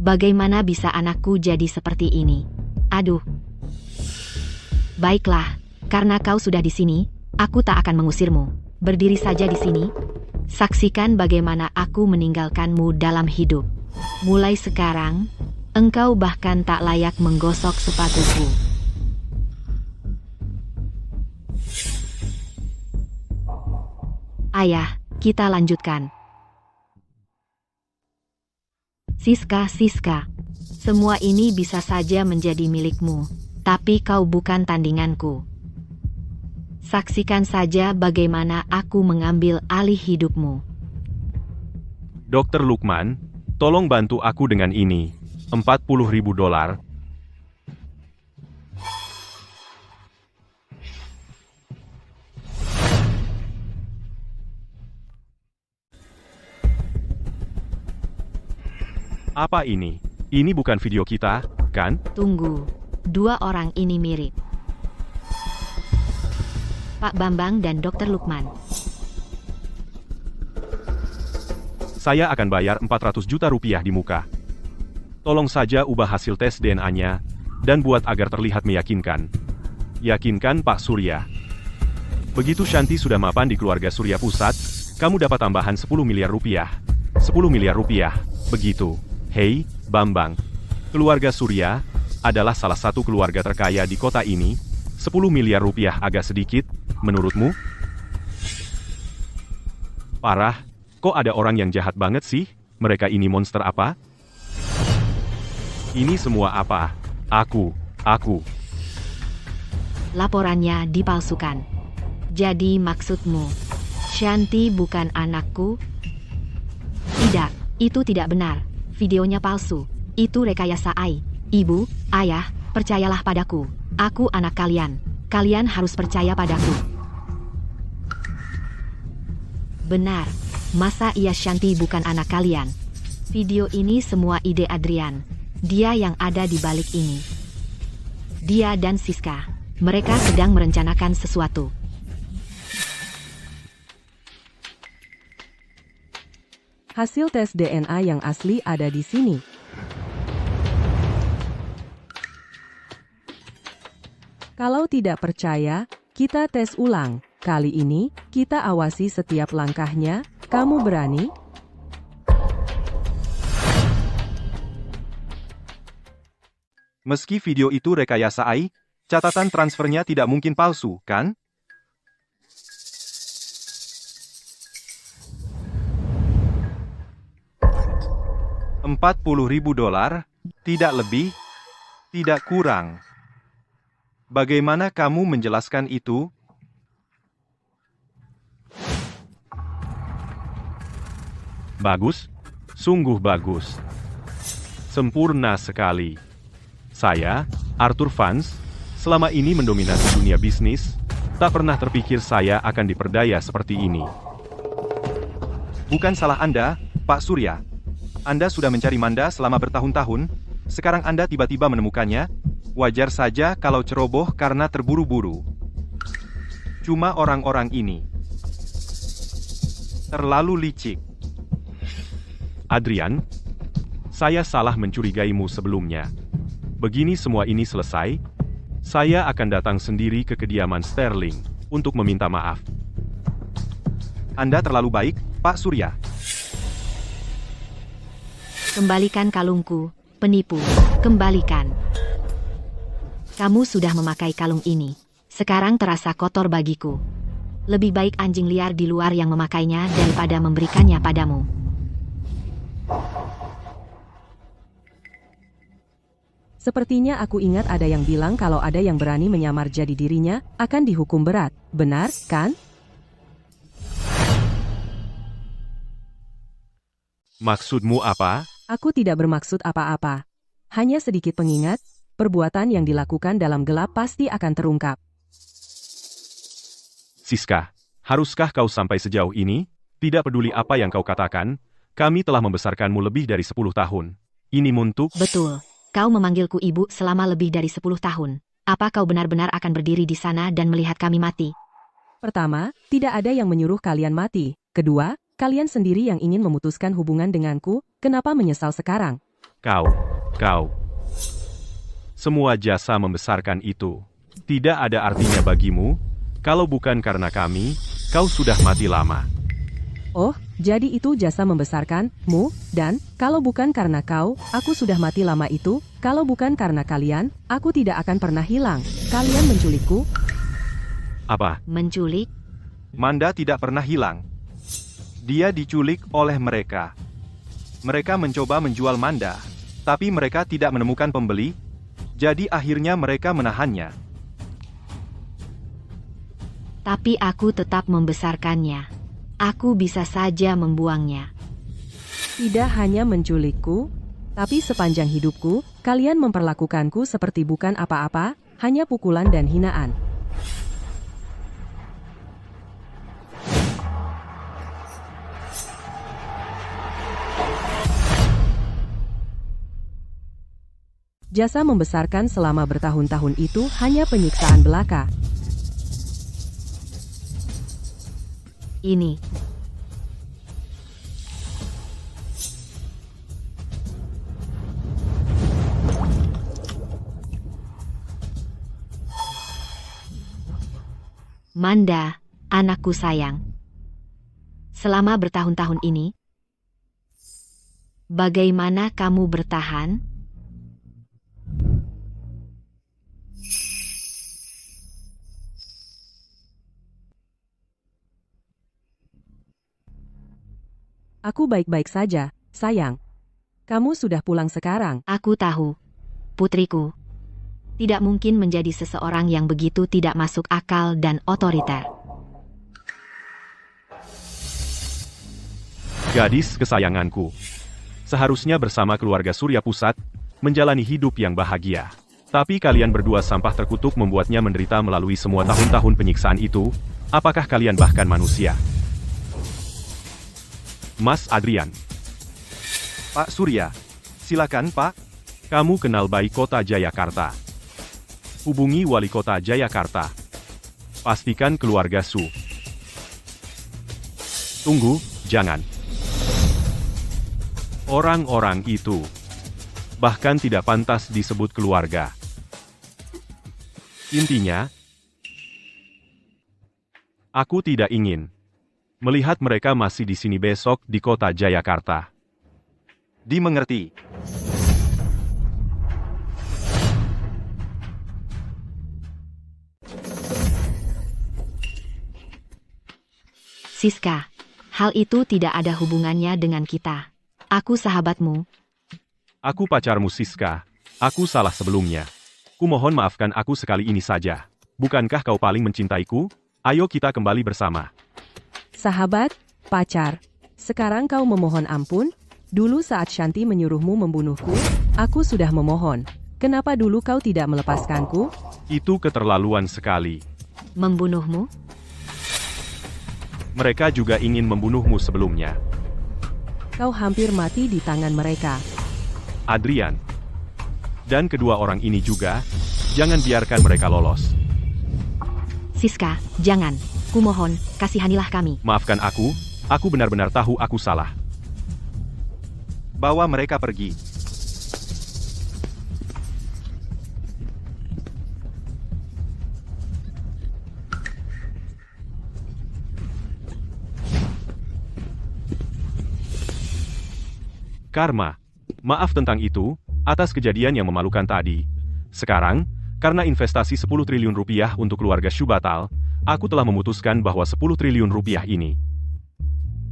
Bagaimana bisa anakku jadi seperti ini? Aduh. Baiklah, karena kau sudah di sini, aku tak akan mengusirmu. Berdiri saja di sini. Saksikan bagaimana aku meninggalkanmu dalam hidup. Mulai sekarang, engkau bahkan tak layak menggosok sepatuku. Ayah, kita lanjutkan. Siska, semua ini bisa saja menjadi milikmu, tapi kau bukan tandinganku. Saksikan saja bagaimana aku mengambil alih hidupmu. Dr. Lukman, tolong bantu aku dengan ini. $40.000. Apa ini? Ini bukan video kita, kan? Tunggu, dua orang ini mirip. Pak Bambang dan Dr. Lukman. Saya akan bayar 400 juta rupiah di muka. Tolong saja ubah hasil tes DNA-nya, dan buat agar terlihat meyakinkan. Yakinkan Pak Surya. Begitu Shanti sudah mapan di keluarga Surya Pusat, kamu dapat tambahan 10 miliar rupiah. 10 miliar rupiah, begitu. Hei, Bambang. Keluarga Surya adalah salah satu keluarga terkaya di kota ini. 10 miliar rupiah agak sedikit, menurutmu? Parah, kok ada orang yang jahat banget sih? Mereka ini monster apa? Ini semua apa? Aku. Laporannya dipalsukan. Jadi maksudmu, Shanti bukan anakku? Tidak, itu tidak benar. Videonya palsu. Itu rekayasa AI. Ibu, ayah, percayalah padaku. Aku anak kalian. Kalian harus percaya padaku. Benar. Masa iya Shanti bukan anak kalian? Video ini semua ide Adrian. Dia yang ada di balik ini. Dia dan Siska. Mereka sedang merencanakan sesuatu. Hasil tes DNA yang asli ada di sini. Kalau tidak percaya, kita tes ulang. Kali ini, kita awasi setiap langkahnya. Kamu berani? Meski video itu rekayasa AI, catatan transfernya tidak mungkin palsu, kan? $40.000, tidak lebih, tidak kurang. Bagaimana kamu menjelaskan itu? Bagus, sungguh bagus. Sempurna sekali. Saya, Arthur Vance, selama ini mendominasi dunia bisnis, tak pernah terpikir saya akan diperdaya seperti ini. Bukan salah Anda, Pak Surya. Anda sudah mencari Manda selama bertahun-tahun, sekarang Anda tiba-tiba menemukannya. Wajar saja kalau ceroboh karena terburu-buru. Cuma orang-orang ini terlalu licik. Adrian, saya salah mencurigaimu sebelumnya. Begini semua ini selesai, saya akan datang sendiri ke kediaman Sterling untuk meminta maaf. Anda terlalu baik, Pak Surya. Kembalikan kalungku, penipu. Kembalikan. Kamu sudah memakai kalung ini. Sekarang terasa kotor bagiku. Lebih baik anjing liar di luar yang memakainya daripada memberikannya padamu. Sepertinya aku ingat ada yang bilang kalau ada yang berani menyamar jadi dirinya, akan dihukum berat. Benar, kan? Maksudmu apa? Aku tidak bermaksud apa-apa. Hanya sedikit pengingat, perbuatan yang dilakukan dalam gelap pasti akan terungkap. Siska, haruskah kau sampai sejauh ini? Tidak peduli apa yang kau katakan, kami telah membesarkanmu lebih dari 10 tahun. Ini untuk... Betul. Kau memanggilku ibu selama lebih dari 10 tahun. Apa kau benar-benar akan berdiri di sana dan melihat kami mati? Pertama, tidak ada yang menyuruh kalian mati. Kedua, kalian sendiri yang ingin memutuskan hubungan denganku, kenapa menyesal sekarang? Kau. Semua jasa membesarkan itu. Tidak ada artinya bagimu, kalau bukan karena kami, kau sudah mati lama. Oh, jadi itu jasa membesarkanmu, dan kalau bukan karena kau, aku sudah mati lama itu, kalau bukan karena kalian, aku tidak akan pernah hilang. Kalian menculikku? Apa? Menculik? Manda tidak pernah hilang. Dia diculik oleh mereka. Mereka mencoba menjual Manda, tapi mereka tidak menemukan pembeli, jadi akhirnya mereka menahannya. Tapi aku tetap membesarkannya. Aku bisa saja membuangnya. Tidak hanya menculikku, tapi sepanjang hidupku, kalian memperlakukanku seperti bukan apa-apa, hanya pukulan dan hinaan. Jasa membesarkan selama bertahun-tahun itu hanya penyiksaan belaka. Ini. Manda, anakku sayang. Selama bertahun-tahun ini, bagaimana kamu bertahan? Aku baik-baik saja, sayang. Kamu sudah pulang sekarang. Aku tahu, putriku. Tidak mungkin menjadi seseorang yang begitu tidak masuk akal dan otoriter. Gadis kesayanganku. Seharusnya bersama keluarga Surya Pusat, menjalani hidup yang bahagia. Tapi kalian berdua sampah terkutuk membuatnya menderita melalui semua tahun-tahun penyiksaan itu. Apakah kalian bahkan manusia? Mas Adrian. Pak Surya, silakan Pak. Kamu kenal baik kota Jayakarta. Hubungi wali kota Jayakarta. Pastikan keluarga Su. Tunggu, jangan. Orang-orang itu bahkan tidak pantas disebut keluarga. Intinya, aku tidak ingin melihat mereka masih di sini besok di kota Jayakarta. Dimengerti. Siska, hal itu tidak ada hubungannya dengan kita. Aku sahabatmu. Aku pacarmu Siska. Aku salah sebelumnya. Kumohon maafkan aku sekali ini saja. Bukankah kau paling mencintaiku? Ayo kita kembali bersama. Sahabat, pacar. Sekarang kau memohon ampun? Dulu saat Shanti menyuruhmu membunuhku, aku sudah memohon. Kenapa dulu kau tidak melepaskanku? Itu keterlaluan sekali. Membunuhmu? Mereka juga ingin membunuhmu sebelumnya. Kau hampir mati di tangan mereka. Adrian. Dan kedua orang ini juga, jangan biarkan mereka lolos. Siska, jangan. Kumohon, kasihanilah kami. Maafkan aku benar-benar tahu aku salah. Bawa mereka pergi. Karma. Maaf tentang itu, atas kejadian yang memalukan tadi. Sekarang, karena investasi 10 triliun rupiah untuk keluarga Shu batal, aku telah memutuskan bahwa 10 triliun rupiah ini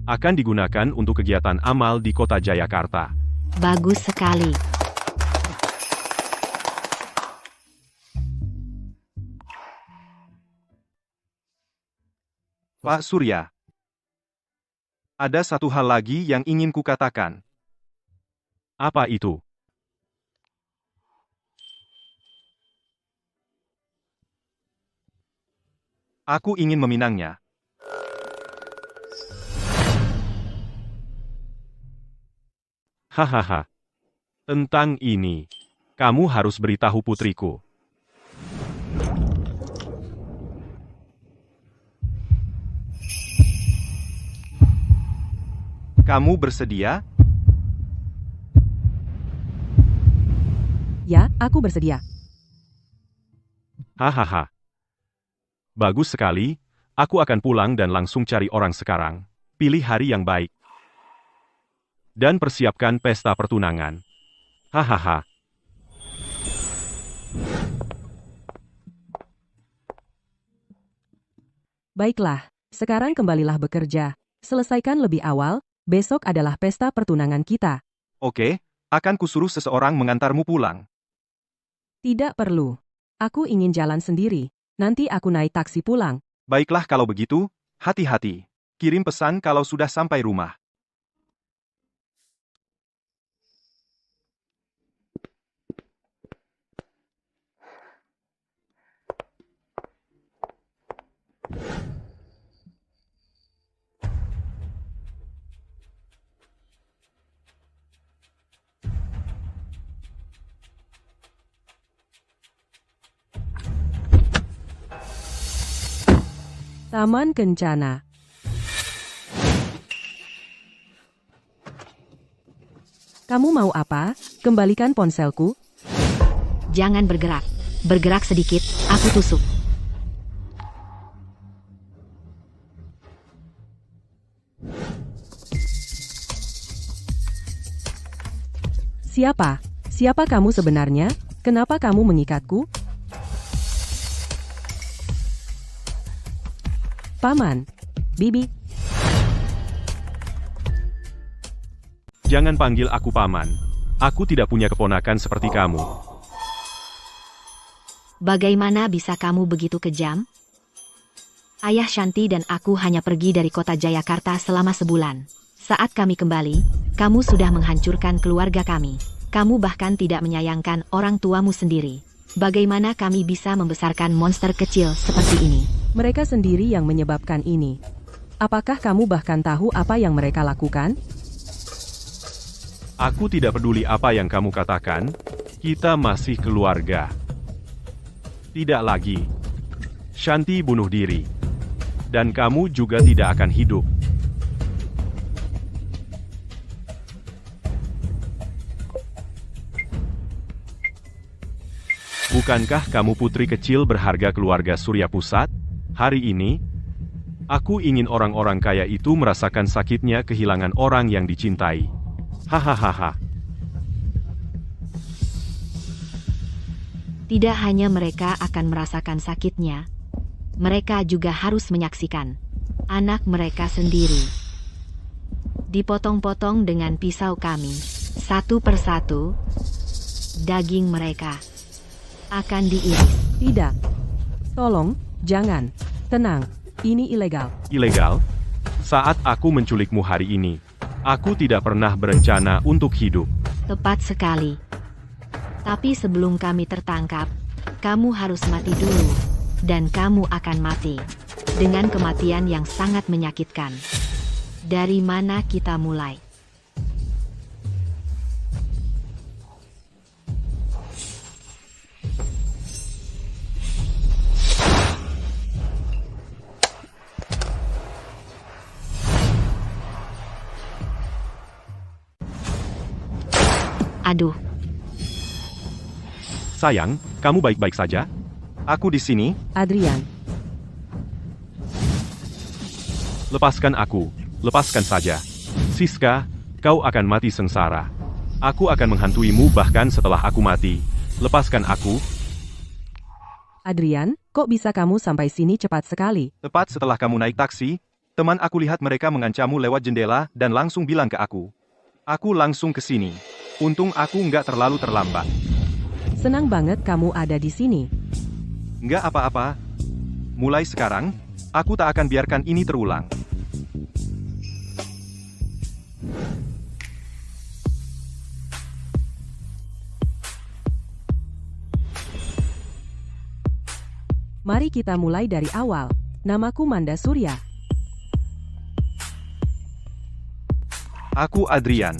akan digunakan untuk kegiatan amal di kota Jayakarta. Bagus sekali. Pak Surya. Ada satu hal lagi yang ingin kukatakan. Apa itu? Aku ingin meminangnya. Hahaha. Tentang ini, kamu harus beritahu putriku. Kamu bersedia? Ya, aku bersedia. Hahaha. Bagus sekali, aku akan pulang dan langsung cari orang sekarang. Pilih hari yang baik. Dan persiapkan pesta pertunangan. Hahaha. Baiklah, sekarang kembalilah bekerja. Selesaikan lebih awal, besok adalah pesta pertunangan kita. Oke, akan kusuruh seseorang mengantarmu pulang. Tidak perlu. Aku ingin jalan sendiri. Nanti aku naik taksi pulang. Baiklah kalau begitu, hati-hati. Kirim pesan kalau sudah sampai rumah. Taman Kencana. Kamu mau apa? Kembalikan ponselku. Jangan bergerak. Bergerak sedikit, aku tusuk. Siapa? Siapa kamu sebenarnya? Kenapa kamu mengikatku? Paman. Bibi. Jangan panggil aku paman. Aku tidak punya keponakan seperti kamu. Bagaimana bisa kamu begitu kejam? Ayah Shanti dan aku hanya pergi dari kota Jayakarta selama sebulan. Saat kami kembali, kamu sudah menghancurkan keluarga kami. Kamu bahkan tidak menyayangkan orang tuamu sendiri. Bagaimana kami bisa membesarkan monster kecil seperti ini? Mereka sendiri yang menyebabkan ini. Apakah kamu bahkan tahu apa yang mereka lakukan? Aku tidak peduli apa yang kamu katakan. Kita masih keluarga. Tidak lagi. Shanti bunuh diri. Dan kamu juga tidak akan hidup. Bukankah kamu putri kecil berharga keluarga Surya Pusat? Hari ini, aku ingin orang-orang kaya itu merasakan sakitnya kehilangan orang yang dicintai. Hahaha. Tidak hanya mereka akan merasakan sakitnya, mereka juga harus menyaksikan anak mereka sendiri dipotong-potong dengan pisau kami, satu persatu. Daging mereka akan diiris. Tidak. Tolong, jangan. Tenang, ini ilegal. Ilegal? Saat aku menculikmu hari ini, aku tidak pernah berencana untuk hidup. Tepat sekali. Tapi sebelum kami tertangkap, kamu harus mati dulu. Dan kamu akan mati. Dengan kematian yang sangat menyakitkan. Dari mana kita mulai? Aduh. Sayang, kamu baik-baik saja? Aku di sini. Adrian. Lepaskan aku. Lepaskan saja. Siska, kau akan mati sengsara. Aku akan menghantuimu bahkan setelah aku mati. Lepaskan aku. Adrian, kok bisa kamu sampai sini cepat sekali? Tepat setelah kamu naik taksi, teman aku lihat mereka mengancammu lewat jendela dan langsung bilang ke aku. Aku langsung ke sini. Untung aku nggak terlalu terlambat. Senang banget kamu ada di sini. Nggak apa-apa. Mulai sekarang, Aku tak akan biarkan ini terulang. Mari kita mulai dari awal. Namaku Manda Surya. Aku Adrian.